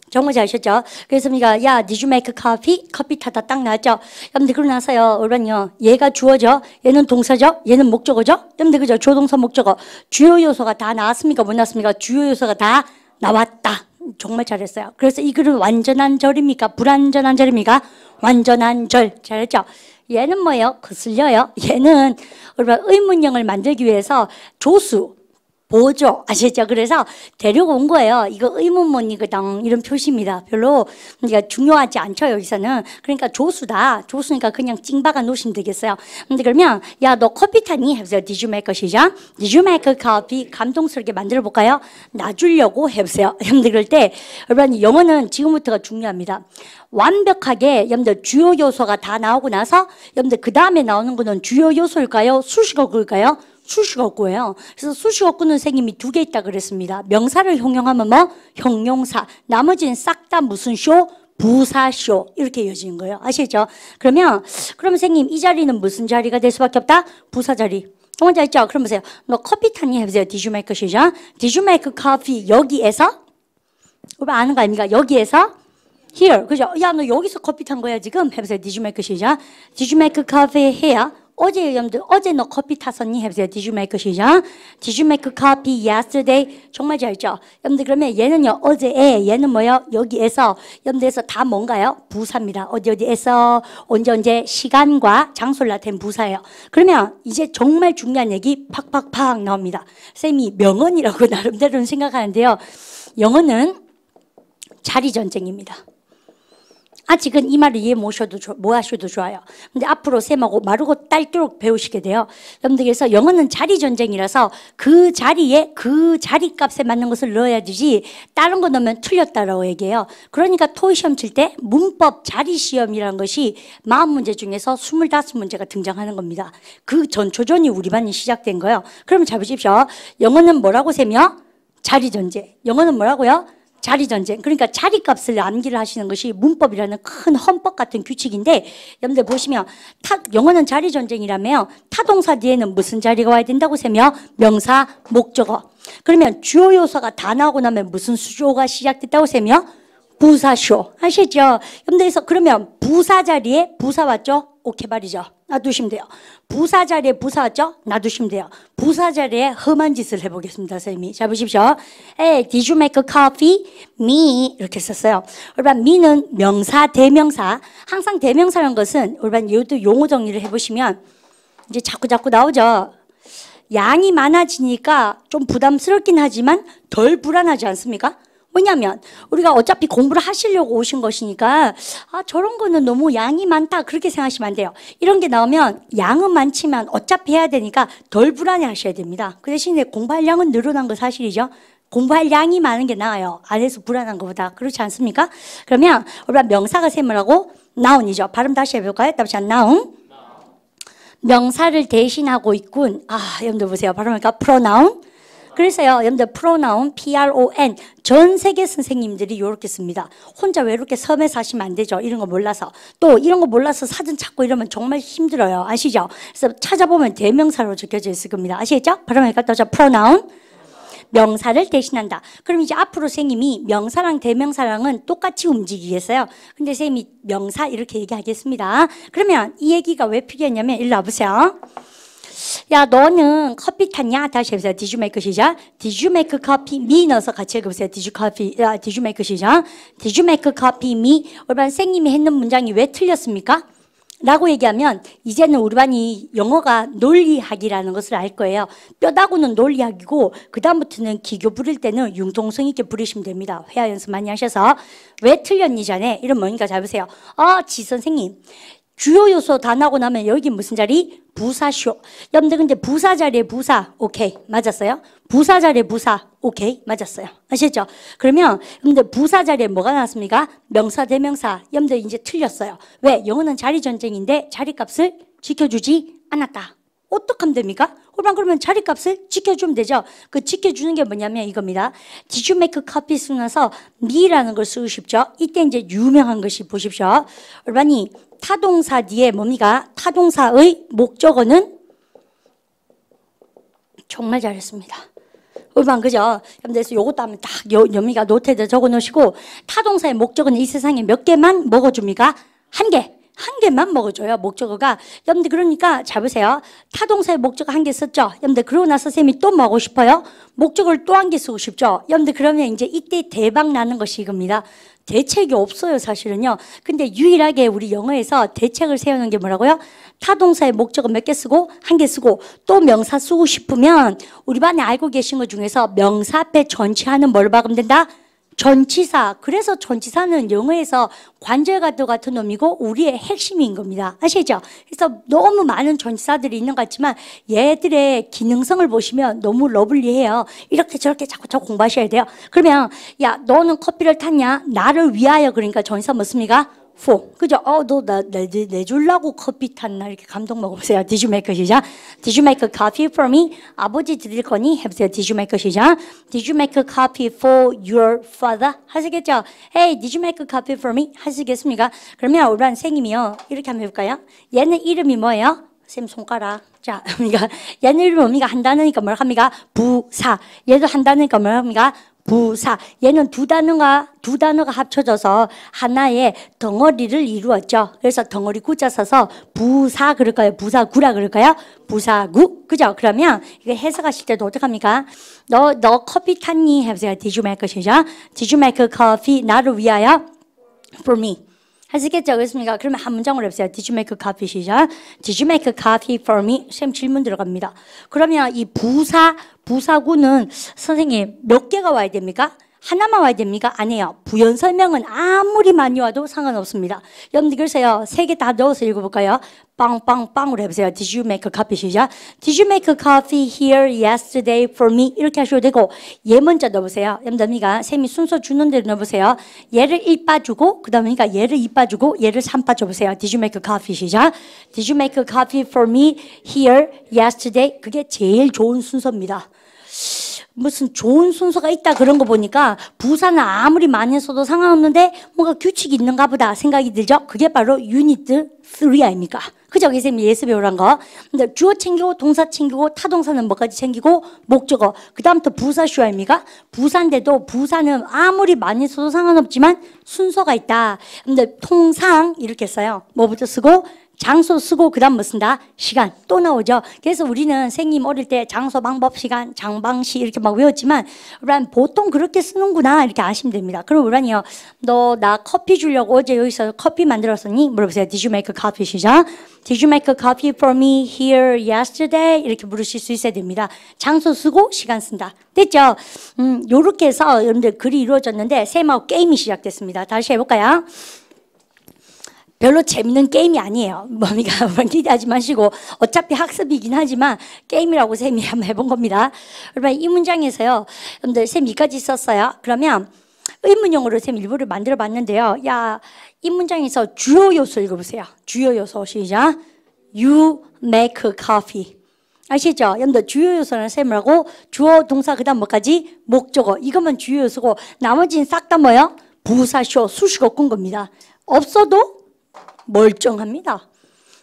정말 잘하셨죠? 그래서 우리가 야, Did you make coffee? 커피 타다 딱 나왔죠? 여러분들 그러고 나서요. 올반요. 얘가 주어죠? 얘는 동사죠? 얘는 목적어죠? 여러분들 그죠? 주어동사 목적어. 주요 요소가 다 나왔습니까? 못 나왔습니까? 주요 요소가 다 나왔다. 정말 잘했어요. 그래서 이 글은 완전한 절입니까? 불완전한 절입니까? 완전한 절. 잘했죠? 얘는 뭐예요? 거슬려요. 얘는 의문형을 만들기 위해서 조수, 보조 아시죠? 그래서 데려온 거예요. 이거 의문문이거든. 이런 표시입니다. 별로 그러니까 중요하지 않죠, 여기서는. 그러니까 조수다. 조수니까 그냥 찡박아 놓으시면 되겠어요. 근데 그러면 야, 너 커피 타니? 해보세요. Did you make a 시작? Did you make a coffee? 감동스럽게 만들어 볼까요? 놔주려고 해보세요. 여러분들 그럴 때 여러분 영어는 지금부터가 중요합니다. 완벽하게 여러분들 주요 요소가 다 나오고 나서 여러분들 그 다음에 나오는 거는 주요 요소일까요? 수식어구일까요? 수식어구예요. 그래서 수식어구는 선생님이 2개 있다 그랬습니다. 명사를 형용하면 뭐? 형용사. 나머지는 싹 다 무슨 쇼? 부사쇼. 이렇게 이어지는 거예요. 아시죠? 그럼 선생님 이 자리는 무슨 자리가 될 수밖에 없다? 부사 자리. 뭔지 알죠? 그럼 보세요. 너 커피 타니? 해보세요. Did you make a 시작? Did you make a coffee? 여기에서? 우리 아는 거 아닙니까? 여기에서? Here. 그죠? 야, 너 여기서 커피 탄 거야 지금? 해보세요. Did you make a 시작? Did you make a coffee here? 어제 너 커피 탔었니? 해보세요. Did you make a 시작? Did you make a coffee yesterday? 정말 잘죠? 여러분들 그러면 얘는요, 어제에, 얘는 뭐요? 여기에서, 여러분들에서 다 뭔가요? 부사입니다. 어디에서, 언제, 시간과 장소를 나타낸 부사예요. 그러면 이제 정말 중요한 얘기 팍팍팍 나옵니다. 쌤이 명언이라고 나름대로는 생각하는데요. 영어는 자리 전쟁입니다. 아직은 이 말을 이해 못 하셔도 좋아요. 근데 앞으로 쌤하고 마르고 딸도록 배우시게 돼요. 여러분들 그래서 영어는 자리 전쟁이라서 그 자리에 그 자리 값에 맞는 것을 넣어야 되지 다른 거 넣으면 틀렸다라고 얘기해요. 그러니까 토익 시험 칠 때 문법 자리 시험이라는 것이 40문제 중에서 25문제가 등장하는 겁니다. 그 전초전이 우리 반이 시작된 거예요. 그러면 잘 보십시오. 영어는 뭐라고 쌤이요? 자리 전쟁. 영어는 뭐라고요? 자리 전쟁. 그러니까 자리값을 암기를 하시는 것이 문법이라는 큰 헌법 같은 규칙인데 여러분들 보시면 영어는 자리 전쟁이라며 타동사 뒤에는 무슨 자리가 와야 된다고 세며 명사, 목적어. 그러면 주요 요소가 다 나오고 나면 무슨 수조가 시작됐다고 세며 부사쇼. 아시죠? 여러분들 그러면 부사 자리에 부사 왔죠? 오케이 말이죠. 놔두시면 돼요. 부사 자리에 부사 왔죠? 놔두시면 돼요. 부사 자리에 험한 짓을 해보겠습니다. 선생님이. 자 보십시오. Hey, did you make a coffee? Me. 이렇게 썼어요. 여러분 me는 명사, 대명사. 항상 대명사라는 것은 여러분 이것도 용어 정리를 해보시면 이제 자꾸 나오죠. 양이 많아지니까 좀 부담스럽긴 하지만 덜 불안하지 않습니까? 왜냐하면 우리가 어차피 공부를 하시려고 오신 것이니까 저런 거는 너무 양이 많다 그렇게 생각하시면 안 돼요. 이런 게 나오면 양은 많지만 어차피 해야 되니까 덜 불안해 하셔야 됩니다. 그 대신에 공부할 양은 늘어난 거 사실이죠. 공부할 양이 많은 게 나아요. 안에서 불안한 것보다. 그렇지 않습니까? 그러면 우리가 명사가 셈을하고 noun이죠. 발음 다시 해볼까요? 다시 noun. 명사를 대신하고 있군. 여러분들 보세요. 발음하니까 pronoun. 그래서요, 여러분들 pronoun, P-R-O-N 전 세계 선생님들이 이렇게 씁니다. 혼자 외롭게 섬에 사시면 안 되죠. 이런 거 몰라서. 또 이런 거 몰라서 사전 찾고 이러면 정말 힘들어요. 아시죠? 그래서 찾아보면 대명사로 적혀져 있을 겁니다. 아시겠죠? 발음하니까 또 pronoun. 명사를 대신한다. 그럼 이제 앞으로 선생님이 명사랑 대명사랑은 똑같이 움직이겠어요. 근데 선생님이 명사 이렇게 얘기하겠습니다. 그러면 이 얘기가 왜 필요했냐면 일로 와보세요. 야 너는 커피 탔냐? 다시 해보세요. Did you make a 시작? Did you make a coffee? Me 넣어서 같이 해보세요. Did you make a 시작? Did you make a coffee? Me? 우리 반 선생님이 했는 문장이 왜 틀렸습니까? 라고 얘기하면 이제는 우리 반이 영어가 논리학이라는 것을 알 거예요. 뼈다구는 논리학이고 그 다음부터는 기교 부릴 때는 융통성 있게 부리시면 됩니다. 회화 연습 많이 하셔서 왜 틀렸니 자네? 이런 뭐니까 잘 보세요. 지 선생님 주요 요소 다 나오고 나면 여기 무슨 자리? 부사쇼. 여러분들 근데 부사 자리에 부사 오케이 맞았어요? 부사 자리에 부사 오케이 맞았어요. 아시죠? 그러면 여러분들 부사 자리에 뭐가 나왔습니까? 명사 대명사. 여러분들 이제 틀렸어요. 왜? 영어는 자리 전쟁인데 자리값을 지켜주지 않았다. 어떡하면 됩니까? 그러면 자리값을 지켜주면 되죠. 그 지켜주는 게 뭐냐면 이겁니다. Did you make a coffee 쓰고 나서 me라는 걸 쓰고 싶죠. 이때 이제 유명한 것이 보십시오. 여러분이 타동사 뒤에 뭡니까? 타동사의 목적어는 정말 잘했습니다. 여러분 그죠? 그래서 요것도 하면 딱 여미가 노트에다 적어 놓으시고 타동사의 목적어는 이 세상에 몇 개만 먹어줍니까? 한 개. 한 개만 먹어줘요. 목적어가. 여러분들 그러니까 잘 보세요. 타동사의 목적어 한 개 썼죠. 여러분들 그러고 나서 쌤이 또 뭐 하고 싶어요? 목적어를 또 한 개 쓰고 싶죠. 여러분들 그러면 이제 이때 대박 나는 것이 이겁니다. 대책이 없어요, 사실은요. 근데 유일하게 우리 영어에서 대책을 세우는 게 뭐라고요? 타동사의 목적어 몇 개 쓰고 한 개 쓰고 또 명사 쓰고 싶으면 우리 반에 알고 계신 것 중에서 명사 앞에 전치하는 뭘 박으면 된다? 전치사. 그래서 전치사는 영어에서 관절과도 같은 놈이고 우리의 핵심인 겁니다. 아시죠? 그래서 너무 많은 전치사들이 있는 것 같지만 얘들의 기능성을 보시면 너무 러블리해요. 이렇게 저렇게 자꾸 공부하셔야 돼요. 그러면 야 너는 커피를 탔냐? 나를 위하여. 그러니까 전치사 뭐습니까? for. 그죠? 너 내주려고 커피 탔나? 이렇게 감동 먹어보세요. Did you make a 시작? Did you make a coffee for me? 아버지 드릴 거니? 해보세요. Did you make a 시작? Did you make a coffee for your father? 하시겠죠? Hey, did you make a coffee for me? 하시겠습니까? 그러면 우리 선생님이요. 이렇게 한번 해볼까요? 얘는 이름이 뭐예요? 쌤 손가락. 자, 그러니까 얘는 이름이 뭡니까? 한다니까 뭘 합니까? 부사. 얘도 한다니까 뭘 합니까? 부사. 얘는 두 단어가 합쳐져서 하나의 덩어리를 이루었죠. 그래서 덩어리 구자 써서 부사 그럴까요? 부사구라 그럴까요? 부사구. 그죠? 그러면 이거 해석하실 때도 어떡합니까? 너 커피 탔니? 해보세요. Did you make a 시작? Did you make a coffee? 나를 위하여? For me. 하시겠죠? 그렇습니까? 그러면 한 문장으로 해보세요. Did you make a coffee? 시작. Did you make a coffee for me? 쌤 질문 들어갑니다. 그러면 이 부사구는 선생님 몇 개가 와야 됩니까? 하나만 와야 됩니까? 아니에요. 부연 설명은 아무리 많이 와도 상관없습니다. 여러분들 그래서요. 세 개 다 넣어서 읽어볼까요? 빵빵빵으로 해보세요. Did you make a coffee? 시작. Did you make a coffee here yesterday for me? 이렇게 하셔도 되고 얘 먼저 넣어보세요. 여러분들 쌤이 순서 주는 대로 넣어보세요. 얘를 1 빠주고 그 다음에 얘를 2 빠주고 얘를 3 빠져보세요. Did you make a coffee? 시작. Did you make a coffee for me here yesterday? 그게 제일 좋은 순서입니다. 무슨 좋은 순서가 있다 그런 거 보니까 부사는 아무리 많이 써도 상관없는데 뭔가 규칙이 있는가 보다 생각이 들죠. 그게 바로 유니트 3 아닙니까? 그죠? 선생님이 예습 배우란 거. 근데 주어 챙기고 동사 챙기고 타동사는 뭐까지 챙기고 목적어. 그 다음부터 부사쇼 아닙니까? 부사인데도 부사는 아무리 많이 써도 상관없지만 순서가 있다. 근데 통상 이렇게 써요. 뭐부터 쓰고 장소 쓰고 그 다음 뭐 쓴다? 시간 또 나오죠. 그래서 우리는 선생님 어릴 때 장소, 방법, 시간, 장방시 이렇게 막 외웠지만 우리는 보통 그렇게 쓰는구나 이렇게 아시면 됩니다. 그럼 우리는요. 너 나 커피 주려고 어제 여기서 커피 만들었었니? 물어보세요. Did you make a coffee? 시작. Did you make a coffee for me here yesterday? 이렇게 물으실 수 있어야 됩니다. 장소 쓰고 시간 쓴다. 됐죠? 요렇게 해서 여러분들 글이 이루어졌는데 쌤하고 게임이 시작됐습니다. 다시 해볼까요? 별로 재밌는 게임이 아니에요. 뭡니까? 기대하지 마시고 어차피 학습이긴 하지만 게임이라고 쌤이 한번 해본 겁니다. 그러면 이 문장에서요. 여러분들 쌤 이까지 썼어요. 그러면 의문형으로 쌤 일부를 만들어 봤는데요. 야, 이 문장에서 주요 요소 읽어보세요. 주요 요소 시작. You make a coffee. 아시죠? 여러분들 주요 요소는 쌤이라고 주어 동사 그 다음 뭐까지? 목적어. 이것만 주요 요소고 나머지는 싹 다 뭐요? 부사쇼 수식어 꾼 겁니다. 없어도 멀쩡합니다.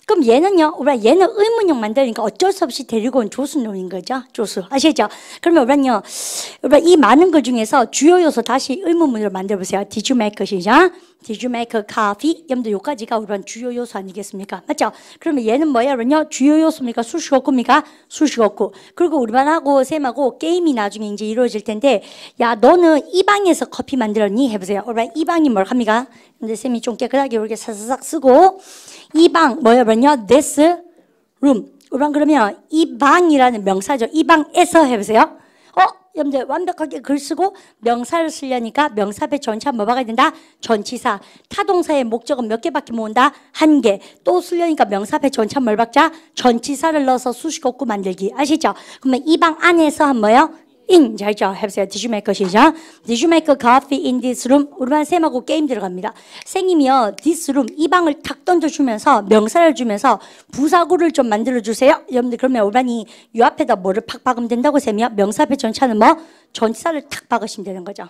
그럼 얘는요, 얘는 의문형 만드니까 어쩔 수 없이 데리고 온 조수놈인 거죠. 조수. 아시죠? 그러면 이 많은 것 중에서 주요 요소 다시 의문문으로 만들어 보세요. Did you make a 시작? Did you make a coffee? 여러분들 요까지가 우리는 주요 요소 아니겠습니까? 맞죠? 그러면 얘는 뭐예요? 주요 요소입니까? 수식어구입니까? 수식어구. 그리고 우리 반하고 쌤하고 게임이 나중에 이제 이루어질 텐데, 야, 너는 이 방에서 커피 만들었니? 해보세요. 이 방이 뭘 합니까? 근데 쌤이 좀 깨끗하게 이렇게 사사삭 쓰고, 이 방, 뭐예요? This room. 그러면 이 방이라는 명사죠. 이 방에서 해보세요. 여러분들 완벽하게 글 쓰고 명사를 쓰려니까 명사 앞에 전치사 뭐 박아야 된다? 전치사. 타동사의 목적은 몇 개밖에 못 온다? 1개. 또 쓰려니까 명사 앞에 전치사 뭘 박자? 전치사를 넣어서 수식어구 만들기. 아시죠? 그러면 이 방 안에서 한 뭐예요? in. 자, 있죠? 해보세요. Did you make a 시작? Did you make a coffee in this room? 우리만 쌤하고 게임 들어갑니다. 쌤님이요, this room, 이 방을 탁 던져주면서 명사를 주면서 부사구를 좀 만들어주세요. 여러분들 그러면 우리만이 이 앞에다 뭐를 팍 박으면 된다고 쌤이요? 명사 앞에 전치사는 뭐? 전치사를 탁 박으시면 되는 거죠.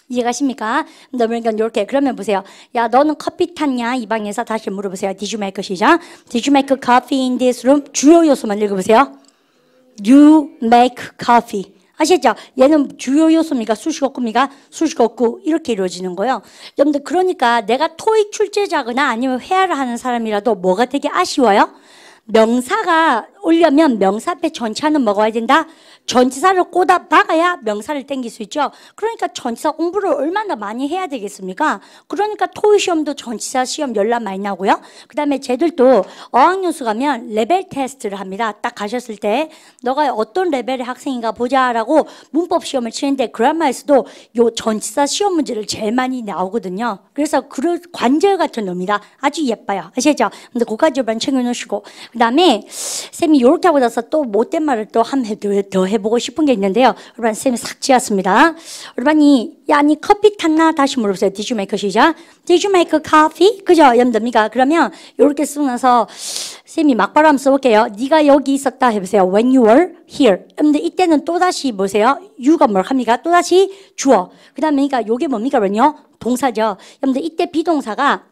이해가십니까? 그러니까 이렇게 그러면 보세요. 야, 너는 커피 탔냐? 이 방에서 다시 물어보세요. Did you make a 시작? Did you make a coffee in this room? 주요 요소만 읽어보세요. You make coffee. 아시겠죠? 얘는 주요 요소입니까? 수식어구입니까? 수식어구 이렇게 이루어지는 거예요. 여러분들 그러니까 내가 토익 출제자거나 아니면 회화를 하는 사람이라도 뭐가 되게 아쉬워요? 명사가 오려면 명사 앞에 전치사는 뭐가 와야 된다? 전치사를 꽂아 박아야 명사를 땡길 수 있죠. 그러니까 전치사 공부를 얼마나 많이 해야 되겠습니까? 그러니까 토익 시험도 전치사 시험 열람 많이 나고요. 그 다음에 쟤들도 어학연수 가면 레벨 테스트를 합니다. 딱 가셨을 때 너가 어떤 레벨의 학생인가 보자라고 문법 시험을 치는데 그라마에서도 요 전치사 시험 문제를 제일 많이 나오거든요. 그래서 그 관절 같은 놈이다. 아주 예뻐요. 아시죠? 근데 그까지 만 챙겨놓으시고 그 다음에 쌤이 요렇게 하고 나서 또 못된 말을 또 한 회 더 해보고 싶은 게 있는데요. 여러분 쌤이 싹 지었습니다. 여러분이 야, 니 커피 탔나? 다시 물어보세요. Did you make 시작. Did you make coffee? 그죠? 여러분들입니까? 그러면 요렇게 쓰고 나서 쌤이 막바로 한번 써볼게요. 네가 여기 있었다 해보세요. When you were here. 여러분들 이때는 또다시 보세요. you가 뭘 합니까? 또다시 주어. 그 다음에 그러니까 요게 뭡니까? 그러면요. 동사죠. 여러분들 이때 비동사가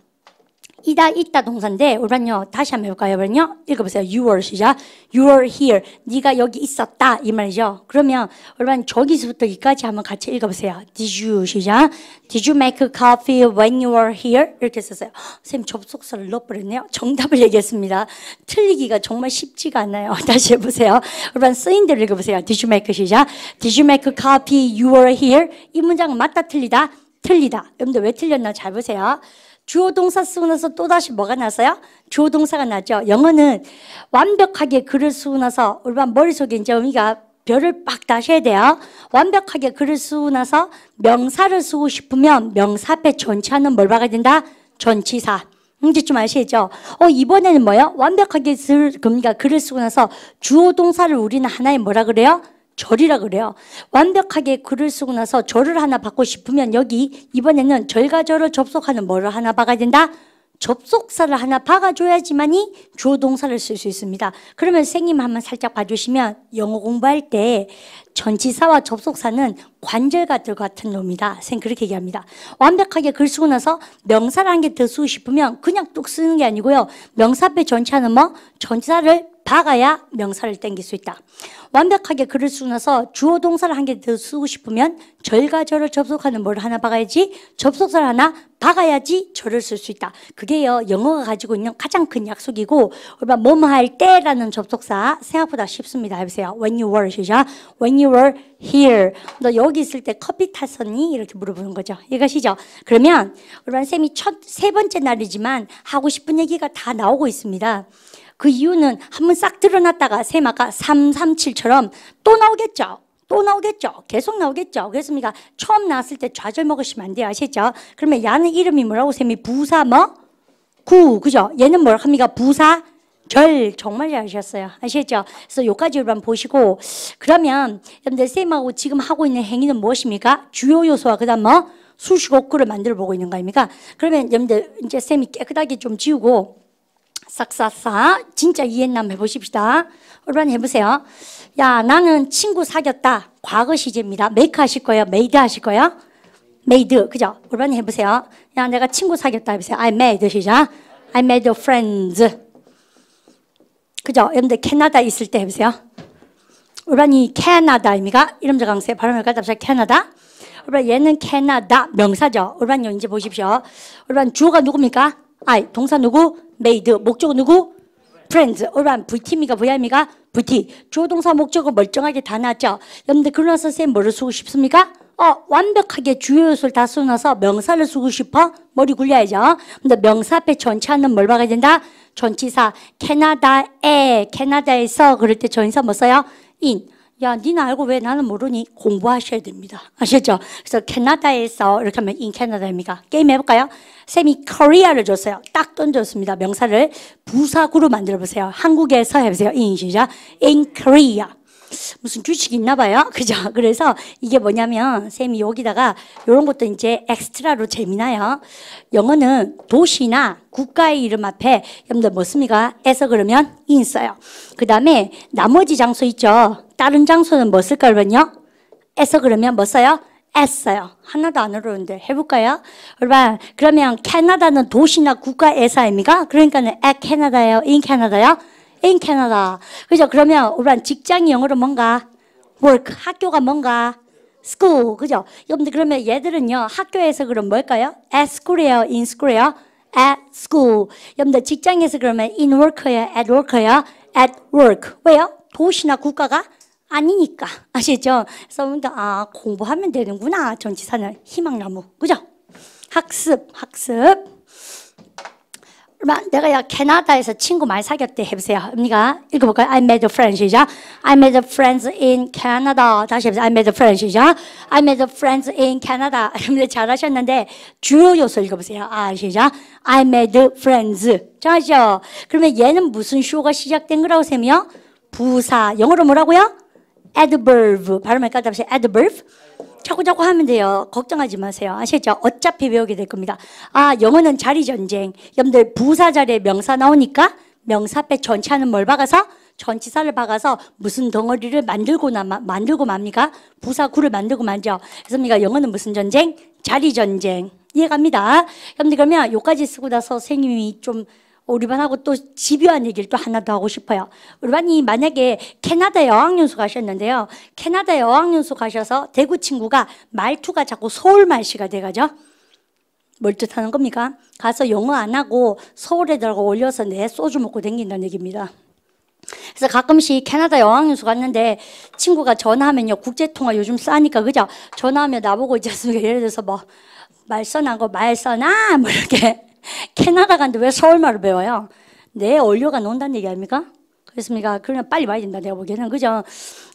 이다 있다 동사인데 우리는요 다시 한번 해볼까요? 그러면요 읽어보세요. You were 시작. You were here. 네가 여기 있었다 이 말이죠. 그러면 우리는 저기서부터 여기까지 한번 같이 읽어보세요. Did you 시작. Did you make coffee when you were here? 이렇게 썼어요. 선생님 접속사를 넣어버렸네요. 정답을 얘기했습니다. 틀리기가 정말 쉽지가 않아요. 다시 해보세요. 우리는 쓰인 대로 읽어보세요. Did you make 시작. Did you make coffee? You were here. 이 문장은 맞다 틀리다? 틀리다. 여러분들 왜 틀렸나 잘 보세요. 주어 동사 쓰고 나서 또다시 뭐가 났어요? 주어 동사가 났죠. 영어는 완벽하게 글을 쓰고 나서 우리 머릿속에 이제 의미가 별을 빡 다셔야 돼요. 완벽하게 글을 쓰고 나서 명사를 쓰고 싶으면 명사 앞에 전치하는 뭘 박아야 된다? 전치사. 이제 좀 아시겠죠? 이번에는 뭐예요? 완벽하게 그러니까 글을 쓰고 나서 주어 동사를 우리는 하나의 뭐라 그래요? 절이라 그래요. 완벽하게 글을 쓰고 나서 절을 하나 받고 싶으면 여기 이번에는 절과 절을 접속하는 뭐를 하나 박아야 된다? 접속사를 하나 박아줘야지만이 주어 동사를 쓸 수 있습니다. 그러면 선생님 한번 살짝 봐주시면 영어 공부할 때 전치사와 접속사는 관절과들 같은 놈이다. 선생님 그렇게 얘기합니다. 완벽하게 글 쓰고 나서 명사를 한 개 더 쓰고 싶으면 그냥 뚝 쓰는 게 아니고요. 명사 앞에 전치하는 뭐? 전치사를 박아야 명사를 땡길 수 있다. 완벽하게 글을 쓰고 나서 주어 동사를 한 개 더 쓰고 싶으면 절과 절을 접속하는 뭘 하나 박아야지 접속사를 하나 박아야지 절을 쓸 수 있다. 그게요 영어가 가지고 있는 가장 큰 약속이고 우리가 뭐뭐 할 때라는 접속사 생각보다 쉽습니다. 해보세요. When you were 시작. When you were here. 너 여기 있을 때 커피 탔었니? 이렇게 물어보는 거죠. 이것이죠. 그러면 우리 쌤이 세 번째 날이지만 하고 싶은 얘기가 다 나오고 있습니다. 그 이유는 한번 싹 드러났다가 쌤 아까 337처럼 또 나오겠죠. 또 나오겠죠. 계속 나오겠죠. 그렇습니까? 처음 나왔을 때 좌절 먹으시면 안 돼요. 아시죠? 그러면 야는 이름이 뭐라고 쌤이 부사 뭐? 구. 그죠? 얘는 뭘 합니까? 부사 절. 정말 잘하셨어요. 아시겠죠? 그래서 요까지 여러분 보시고 그러면 여러분들 쌤하고 지금 하고 있는 행위는 무엇입니까? 주요 요소와 그 다음 뭐? 수식어구를 만들어 보고 있는 거 아닙니까? 그러면 여러분들 이제 쌤이 깨끗하게 좀 지우고 싹싹싹 진짜 이해나 한번 해보십시다. 여러분 해보세요. 야 나는 친구 사귀었다. 과거 시제입니다. 메이크 하실 거예요? 메이드 하실 거예요? 메이드. 그죠? 여러분 해보세요. 야 내가 친구 사귀었다 해보세요. I made 시작. I made friends. 그죠? 여러분들 캐나다 있을 때 해보세요. 여러분이 캐나다입니까? 이름자 강세 발음을 갖다 캐나다. 여러분 얘는 캐나다 명사죠. 여러분 이제 보십시오. 여러분 주어가 누굽니까? I 동사 누구? made. 목적어 누구? friends. 여러분 VT입니까? VI입니까? VT. 주어 동사 목적어 멀쩡하게 다 나왔죠. 여러분들 그러나서 쌤 뭐를 쓰고 싶습니까? 완벽하게 주요 요소를 다 쓰고 나서 명사를 쓰고 싶어? 머리 굴려야죠. 근데 명사 앞에 전치하는 뭘 박아야 된다? 전치사. 캐나다에서 그럴 때 전치사 뭐 써요? in. 야, 니는 알고 왜 나는 모르니? 공부하셔야 됩니다. 아시죠? 그래서 캐나다에서 이렇게 하면 in 캐나다입니까? 게임 해볼까요? 쌤이 코리아를 줬어요. 딱 던졌습니다. 명사를 부사구로 만들어 보세요. 한국에서 해보세요. in 시작. in Korea. 무슨 규칙이 있나 봐요. 그죠? 그래서 이게 뭐냐면 쌤이 여기다가 이런 것도 이제 엑스트라로 재미나요. 영어는 도시나 국가의 이름 앞에 여러분들 뭐 씁니까? 에서 그러면 in 써요. 그 다음에 나머지 장소 있죠? 다른 장소는 뭐 쓸까요? 그러면요? 에서 그러면 뭐 써요? S 써요. 하나도 안 어려운데 해볼까요? 여러분 그러면 캐나다는 도시나 국가에서입니까? 그러니까는 at 캐나다예요? in 캐나다요? in 캐나다. 그죠? 그러면 우리 직장이 영어로 뭔가 work. 학교가 뭔가? school. 그죠? 여러분들 그러면 얘들은요, 학교에서 그럼 뭘까요? at school이에요? in school이에요? at school. 여러분들 직장에서 그러면 in work예요? at work예요? at work. 왜요? 도시나 국가가 아니니까. 아시죠? 그래서 그러니까 공부하면 되는구나. 전치사는 희망나무. 그죠? 학습. 그러면 내가 캐나다에서 친구 많이 사귀었대 해보세요. 언니가 읽어볼까요? I made friends. 시작. I made friends in Canada. 다시 해보세요. I made friends. 시작. I made friends in Canada. 여러분들 잘하셨는데 주요 요소 읽어보세요. 시작. I made friends. 잘하죠? 그러면 얘는 무슨 주어가 시작된 거라고 셈이요? 부사. 영어로 뭐라고요? adverb. 발음할까? 다시 adverb. 자꾸 하면 돼요. 걱정하지 마세요. 아시죠? 어차피 배우게 될 겁니다. 영어는 자리전쟁. 여러분들 부사 자리에 명사 나오니까 명사 앞에 전치하는 뭘 박아서? 전치사를 박아서 무슨 덩어리를 만들고 맙니까? 부사 구를 만들고 말죠. 그래서 영어는 무슨 전쟁? 자리전쟁. 이해갑니다. 여러분들 그러면 요까지 쓰고 나서 선생님이 좀 우리 반하고 또 집요한 얘기를 또 하나 더 하고 싶어요. 우리 반이 만약에 캐나다에 어학연수 가셨는데요. 캐나다에 어학연수 가셔서 대구 친구가 말투가 자꾸 서울 말씨가 돼가죠. 뭘 뜻하는 겁니까? 가서 영어 안 하고 서울에 들어가 올려서 내 소주 먹고 댕긴다는 얘기입니다. 그래서 가끔씩 캐나다에 어학연수 갔는데 친구가 전화하면요. 국제통화 요즘 싸니까 그죠? 전화하면 나보고 있지 않습니까? 예를 들어서 뭐 말써나고 말써나 뭐 이렇게 캐나다 갔는데 왜 서울말을 배워요? 내 얼려가 논다는 얘기 아닙니까? 그렇습니까? 그러면 빨리 와야 된다 내가 보기에는. 그죠?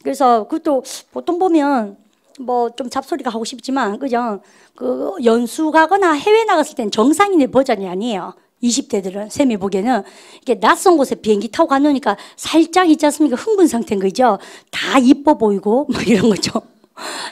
그래서 그것도 보통 보면 뭐 좀 잡소리가 하고 싶지만 그죠? 그 연수 가거나 해외 나갔을 땐 정상인의 버전이 아니에요. 20대들은 쌤이 보기에는 이게 낯선 곳에 비행기 타고 가놓으니까 살짝 있지 않습니까? 흥분 상태인 거죠. 다 이뻐 보이고 뭐 이런 거죠.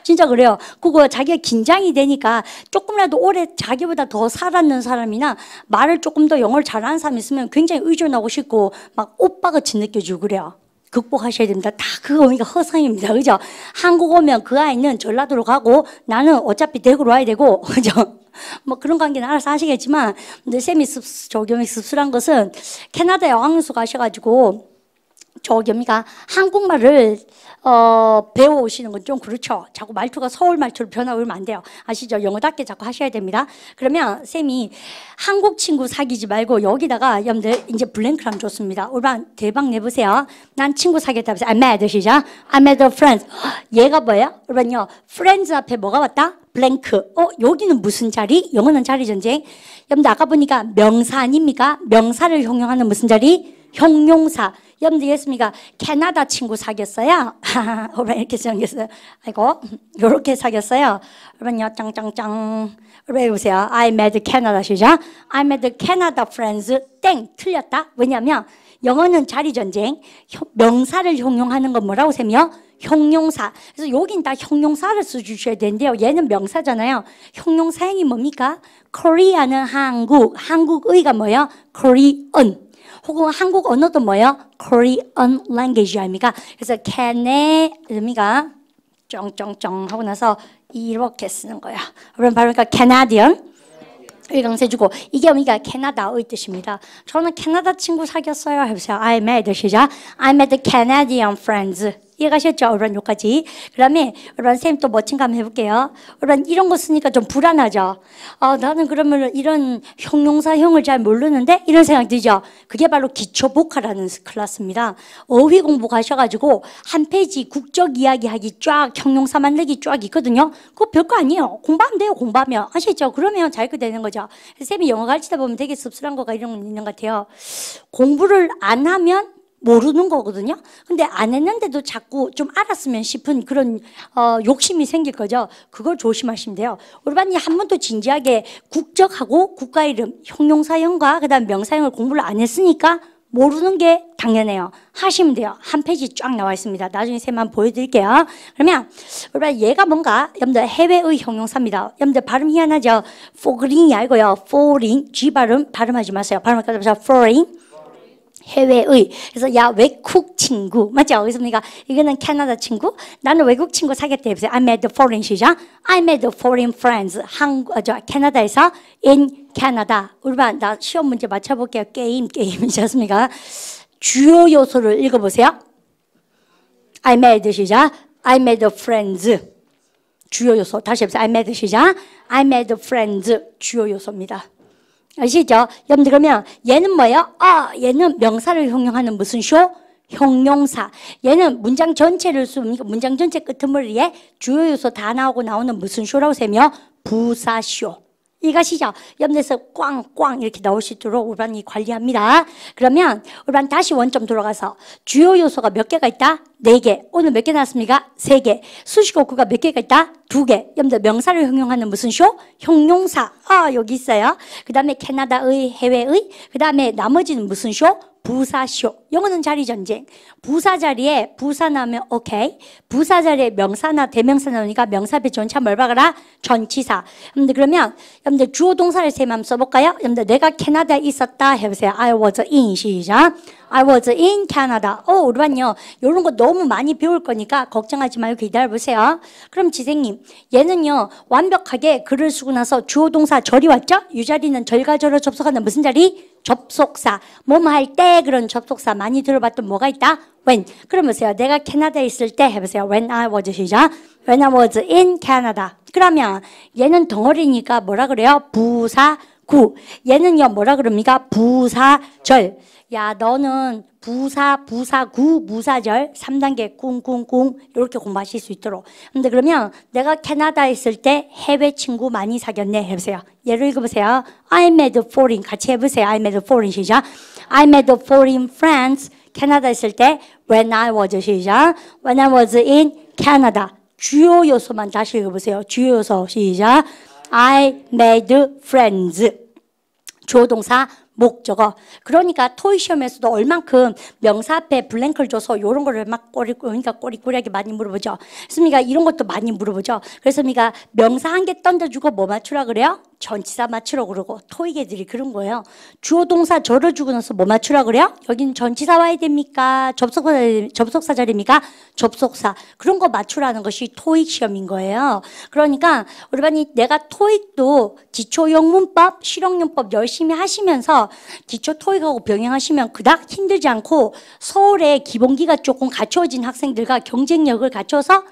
진짜 그래요. 그거 자기가 긴장이 되니까 조금이라도 오래 자기보다 더 살았는 사람이나 말을 조금 더 영어를 잘하는 사람이 있으면 굉장히 의존하고 싶고 막 오빠같이 느껴지고 그래요. 극복하셔야 됩니다. 다 그거 보니까 허상입니다. 그죠? 한국 오면 그 아이는 전라도로 가고 나는 어차피 대구로 와야 되고 그죠? 뭐 그런 관계는 알아서 하시겠지만 근데 쌤이 조겸이 씁쓸한 것은 캐나다에 어학연수 가셔가지고 조겸이가 한국말을 배워오시는 건 좀 그렇죠. 자꾸 말투가 서울 말투로 변하면 안 돼요. 아시죠? 영어답게 자꾸 하셔야 됩니다. 그러면 쌤이 한국 친구 사귀지 말고 여기다가 여러분들 이제 블랭크를 하면 좋습니다. 올반 대박 내보세요. 난 친구 사귀었다 하면서 I met 시작. I met a friend. 얘가 뭐예요? 올반요. friends 앞에 뭐가 왔다? 블랭크. 여기는 무슨 자리? 영어는 자리전쟁. 여러분들 아까 보니까 명사 아닙니까? 명사를 형용하는 무슨 자리? 형용사. 여러분들 이해했습니까? 캐나다 친구 사귀었어요. 여러분 이렇게 생겼어요. 아이고 요렇게 사귀었어요. 여러분요 짱짱짱. 여러분 해보세요. I met Canada 시작. I met Canada friends. 땡 틀렸다. 왜냐하면 영어는 자리전쟁. 명사를 형용하는 건 뭐라고 셈이요? 형용사. 그래서 여긴 다 형용사를 써주셔야 되는데요. 얘는 명사잖아요. 형용 사형이 뭡니까? Korea는 한국. 한국의가 뭐예요? Korean. 혹은 한국 언어도 뭐예요? Korean language 아닙니까? 그래서 캐네입니까? 쩡쩡쩡 하고 나서 이렇게 쓰는 거야. 그럼 바로 그러니까 Canadian 이렇게 해주고 이게 뭡니까? 캐나다의 뜻입니다. 저는 캐나다 친구 사귀었어요. 해보세요. I met 시작. I met Canadian friends. 이해가셨죠? 여러분 여기까지. 그다음에 여러분 선생님 또 멋진 거 한번 해볼게요. 여러분 이런 거 쓰니까 좀 불안하죠? 나는 그러면 이런 형용사형을 잘 모르는데 이런 생각 들죠? 그게 바로 기초복화라는 클래스입니다. 어휘 공부 가셔가지고 한 페이지 국적 이야기하기 쫙 형용사 만들기 쫙 있거든요. 그거 별거 아니에요. 공부하면 돼요. 공부하면. 아시죠? 그러면 잘 그 되는 거죠. 선생님이 영어 가르치다 보면 되게 씁쓸한 거가 이런 거 있는 것 같아요. 공부를 안 하면 모르는 거거든요. 근데 안 했는데도 자꾸 좀 알았으면 싶은 그런 욕심이 생길 거죠. 그걸 조심하시면 돼요. 우리 반이 한 번도 진지하게 국적하고 국가 이름, 형용사형과 그다음 명사형을 공부를 안 했으니까 모르는 게 당연해요. 하시면 돼요. 한 페이지 쫙 나와 있습니다. 나중에 쌤만 보여드릴게요. 그러면 우리 반 얘가 뭔가 여러분들 해외의 형용사입니다. 여러분들 발음 희한하죠. foreign이 아니고요. foreign, G 발음하지 마세요. 발음할까? foreign. 해외의. 그래서 야 외국 친구 맞죠? 그렇습니까? 이거는 캐나다 친구. 나는 외국 친구 사귀었대. 해보세요. I met foreign 시작. I met foreign friends. 캐나다에서 in Canada. 우리 반 나 시험 문제 맞춰볼게요. 게임이지 않습니까? 주요 요소를 읽어보세요. I met 시작. I made friends. 주요 요소. 다시 해보세요. I made 시작. I made friends. 주요 요소입니다. 아시죠? 여러분들 그러면 얘는 뭐예요? 얘는 명사를 형용하는 무슨 쇼? 형용사. 얘는 문장 전체를 쓰면 문장 전체 끄트머리에 주요 요소 다 나오는 무슨 쇼라고 세며 부사쇼. 이것이죠. 여러분들에서 꽝꽝 이렇게 나올 수 있도록 우리반이 관리합니다. 그러면 우리반 다시 원점 돌아가서 주요 요소가 몇 개가 있다? 4개. 오늘 몇 개 나왔습니까? 3개. 수식어구가 몇 개가 있다? 2개. 여러분들 명사를 형용하는 무슨 쇼? 형용사. 여기 있어요. 그 다음에 캐나다의, 해외의. 그 다음에 나머지는 무슨 쇼? 부사쇼. 영어는 자리전쟁. 부사 자리에 부사 나오면 오케이. 부사 자리에 명사나 대명사 나오니까 명사 앞에 전치사 뭘 박아라? 전치사. 여러분들 그러면 여러분들 주어 동사를 세 번 써볼까요? 여러분들 내가 캐나다에 있었다 해보세요. I was in. 시작. I was in Canada. 우리반요. 이런 거 너무 많이 배울 거니까 걱정하지 말고 기다려보세요. 그럼 지생님, 얘는요. 완벽하게 글을 쓰고 나서 주어 동사 절이 왔죠? 이 자리는 절과 절을 접속하는 무슨 자리? 접속사. 뭐뭐 할 때 그런 접속사 많이 들어봤던 뭐가 있다? When. 그럼 보세요. 내가 캐나다에 있을 때 해보세요. When I was 시작. When I was in Canada. 그러면 얘는 덩어리니까 뭐라 그래요? 부사구. 얘는요. 뭐라 그럽니까? 부사절. 야, 너는 부사구, 무사절 3단계 꿍꿍꿍 이렇게 공부하실 수 있도록. 근데 그러면 내가 캐나다에 있을 때 해외 친구 많이 사귀었네 해보세요. 예를 읽어보세요. I made foreign 같이 해보세요. I made foreign 시작. I made foreign friends 캐나다에 있을 때 when I was 시작. When I was in Canada. 주요 요소만 다시 읽어보세요. 주요 요소 시작. I made friends. 주어 동사 목적어. 그러니까 토익 시험에서도 얼만큼 명사 앞에 블랭크를 줘서 이런 거를 막 꼬리꼬리하게 많이 물어보죠. 그렇습니까? 이런 것도 많이 물어보죠. 그래서 우리가 명사 한 개 던져주고 뭐 맞추라 그래요? 전치사 맞추라고 그러고 토익 애들이 그런 거예요. 주어 동사 절을 주고 나서 뭐 맞추라 그래요? 여기는 전치사 와야 됩니까? 접속사 자리입니까? 접속사. 그런 거 맞추라는 것이 토익 시험인 거예요. 그러니까 우리 반이 내가 토익도 기초형 문법, 실용용법 열심히 하시면서 기초 토익하고 병행하시면 그닥 힘들지 않고 서울의 기본기가 조금 갖춰진 학생들과 경쟁력을 갖춰서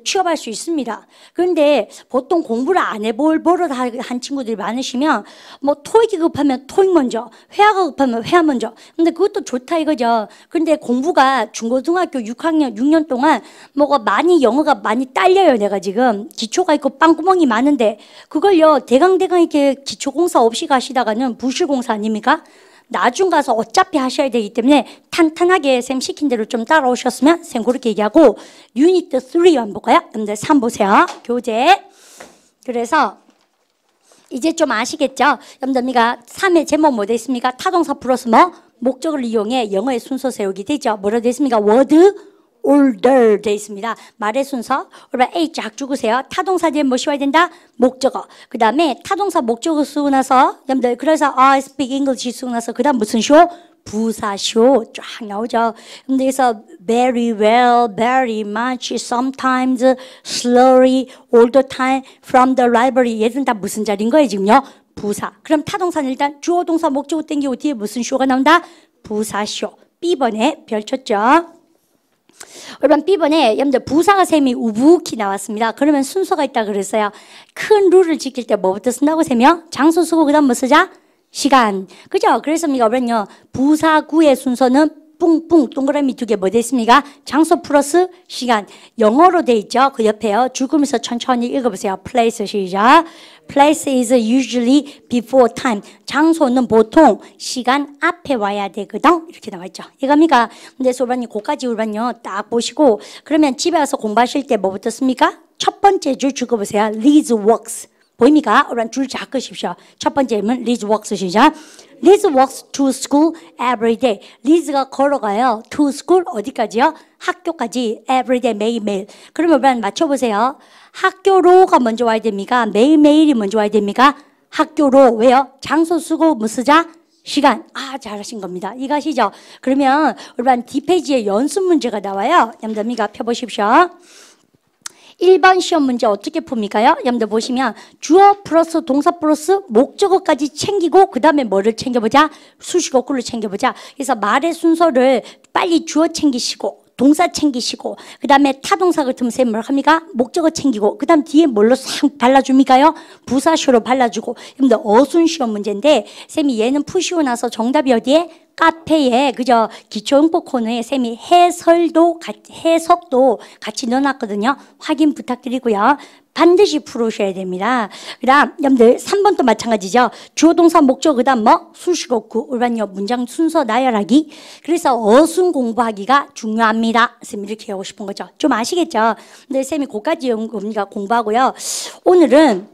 취업할 수 있습니다. 그런데 보통 공부를 안 해볼 버릇 한 친구들이 많으시면 뭐 토익이 급하면 토익 먼저, 회화가 급하면 회화 먼저. 근데 그것도 좋다 이거죠. 그런데 공부가 중고등학교 6학년, 6년 동안 뭐가 많이 영어가 많이 딸려요. 내가 지금 기초가 있고 빵구멍이 많은데 그걸요 대강대강 이렇게 기초공사 없이 가시다가는 부실공사 아닙니까? 나중 가서 어차피 하셔야 되기 때문에 탄탄하게 쌤 시킨 대로 좀 따라오셨으면 쌤 그렇게 얘기하고 유니트 3 한번 볼까요? 여러분들 3 보세요. 교재. 그래서 이제 좀 아시겠죠? 여러분들 우리가 3의 제목 뭐 됐습니까? 타동사 플러스 뭐? 목적을 이용해 영어의 순서 세우기 되죠. 뭐라 됐습니까? word order 돼 있습니다. 말의 순서. 그러면 A 쫙 죽으세요. 타동사 뒤에 뭐 씌워야 된다? 목적어. 그 다음에 타동사 목적어 쓰고 나서 여러분들 그래서 I speak English 쓰고 나서 그 다음 무슨 쇼? 부사쇼 쫙 나오죠. 그래서 very well, very much, sometimes, slowly, all the time, from the library 얘들은 다 무슨 자리인 거예요 지금요? 부사. 그럼 타동사는 일단 주어 동사 목적어 땡기고 뒤에 무슨 쇼가 나온다? 부사쇼. B번에 별 쳤죠. 여러분 B번에 여러분들 부사가 셈이 우북히 나왔습니다. 그러면 순서가 있다 그랬어요. 큰 룰을 지킬 때 뭐부터 쓴다고 세며? 장소 쓰고 그 다음 뭐 쓰자? 시간. 그죠? 그래서 우리가 그러면요 부사구의 순서는 뿡뿡 동그라미 2개 뭐 돼 있습니까? 장소 플러스 시간. 영어로 돼 있죠. 그 옆에요. 죽으면서 천천히 읽어보세요. place 시작. Place is usually before time. 장소는 보통 시간 앞에 와야 되거든. 이렇게 나와 있죠. 이겁니까? 근데 소반이 고까지 우리반요 딱 보시고 그러면 집에 와서 공부하실 때 뭐부터 씁니까? 첫 번째 줄 적어보세요. Liz walks. 보입니까? 우리반 줄 적으십시오. 첫 번째는 Liz walks 시작. Liz walks to school every day. Liz가 걸어가요. To school 어디까지요? 학교까지 every day 매일매일. 그러면 우리반 맞춰보세요. 학교로가 먼저 와야 됩니까? 매일매일이 먼저 와야 됩니까? 학교로. 왜요? 장소 쓰고 뭐 쓰자? 시간. 잘하신 겁니다. 이것이죠. 그러면 우리 뒷페이지에 연습 문제가 나와요. 여러분들 펴보십시오. 1번 시험 문제 어떻게 풉니까요? 여러분들 보시면 주어 플러스 동사 플러스 목적어까지 챙기고 그 다음에 뭐를 챙겨보자? 수식어구를 챙겨보자. 그래서 말의 순서를 빨리 주어 챙기시고 동사 챙기시고 그 다음에 타동사 같으면 쌤 뭘 합니까? 목적어 챙기고 그 다음 뒤에 뭘로 싹 발라줍니까요? 부사쇼로 발라주고. 여러분들 어순 시험 문제인데 쌤이 얘는 푸시고 나서 정답이 어디에? 카페에 그저 기초응법 코너에 쌤이 해석도 같이 넣어놨거든요. 확인 부탁드리고요. 반드시 풀으셔야 됩니다. 그 다음 여러분들 3번도 마찬가지죠. 주어 동사 목적 그 다음 뭐? 수식어구 일반역 문장 순서 나열하기. 그래서 어순 공부하기가 중요합니다. 쌤이 이렇게 하고 싶은 거죠. 좀 아시겠죠? 근데 쌤이 그까지 우리가 공부하고요. 오늘은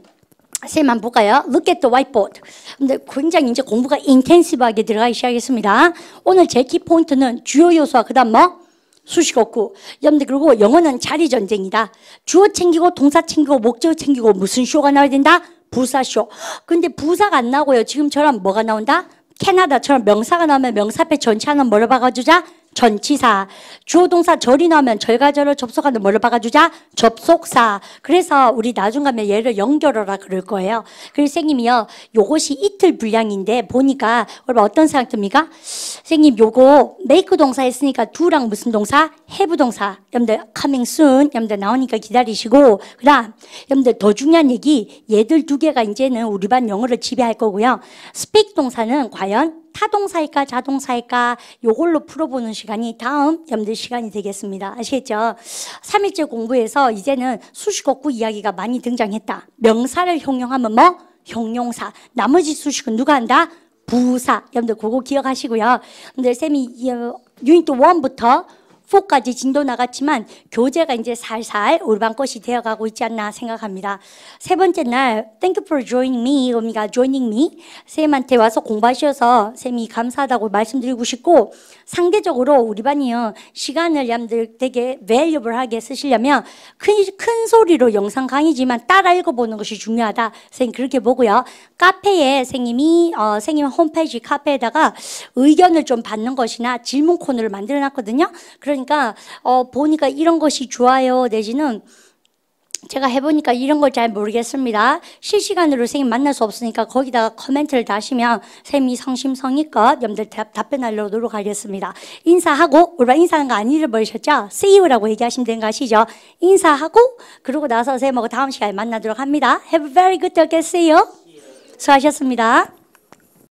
쌤 한번 볼까요? Look at the whiteboard. 근데 굉장히 이제 공부가 인텐시브하게 들어가기 시작했습니다. 오늘 제 키포인트는 주요 요소와 그 다음 뭐? 수식어구. 여러분들 그리고 영어는 자리 전쟁이다. 주어 챙기고 동사 챙기고 목적 챙기고 무슨 쇼가 나와야 된다? 부사쇼. 근데 부사가 안 나오고요. 지금처럼 뭐가 나온다? 캐나다처럼 명사가 나오면 명사 앞에 전치하는 뭐를 박아주자? 전치사. 주어 동사 절이 나오면 절과 절을 접속하는 뭐를 박아주자? 접속사. 그래서 우리 나중 가면 얘를 연결하라 그럴 거예요. 그래서 선생님이요, 요것이 이틀 분량인데 보니까 여러분 어떤 생각 듭니까? 선생님 요거 make 동사 했으니까 do랑 무슨 동사? have 동사. 여러분들 coming soon 여러분들 나오니까 기다리시고, 그 다음 여러분들 더 중요한 얘기, 얘들 두 개가 이제는 우리 반 영어를 지배할 거고요. speak 동사는 과연 타동사일까 자동사일까 요걸로 풀어보는 시간이 다음 여러분들 시간이 되겠습니다. 아시겠죠? 3일째 공부에서 이제는 수식어구 이야기가 많이 등장했다. 명사를 형용하면 뭐? 형용사. 나머지 수식은 누가 한다? 부사. 여러분들 그거 기억하시고요. 근데 쌤이 유니트 1부터 4까지 진도 나갔지만 교재가 이제 살살 우리 반 것이 되어가고 있지 않나 생각합니다. 세 번째 날 Thank you for joining me. 의미가 joining me. 쌤한테 와서 공부하셔서 쌤이 감사하다고 말씀드리고 싶고, 상대적으로 우리 반이요 시간을 여러분들 되게 valuable하게 쓰시려면 큰 소리로 영상 강의지만 따라 읽어보는 것이 중요하다. 쌤 그렇게 보고요. 카페에 선생님이 선생님 홈페이지 카페에다가 의견을 좀 받는 것이나 질문 코너를 만들어놨거든요. 그러니까 보니까 이런 것이 좋아요 내지는 제가 해보니까 이런 걸 잘 모르겠습니다. 실시간으로 선생님 만날 수 없으니까 거기다가 코멘트를 다시면 선생님이 성심성의껏 여러분들 답변하려고 노력하겠습니다. 인사하고, 우리 인사하는 거 안 잃어버리셨죠? See you라고 얘기하시면 되는 거 아시죠? 인사하고 그러고 나서 선생님하고 다음 시간에 만나도록 합니다. Have a very good day. See you. 수고하셨습니다.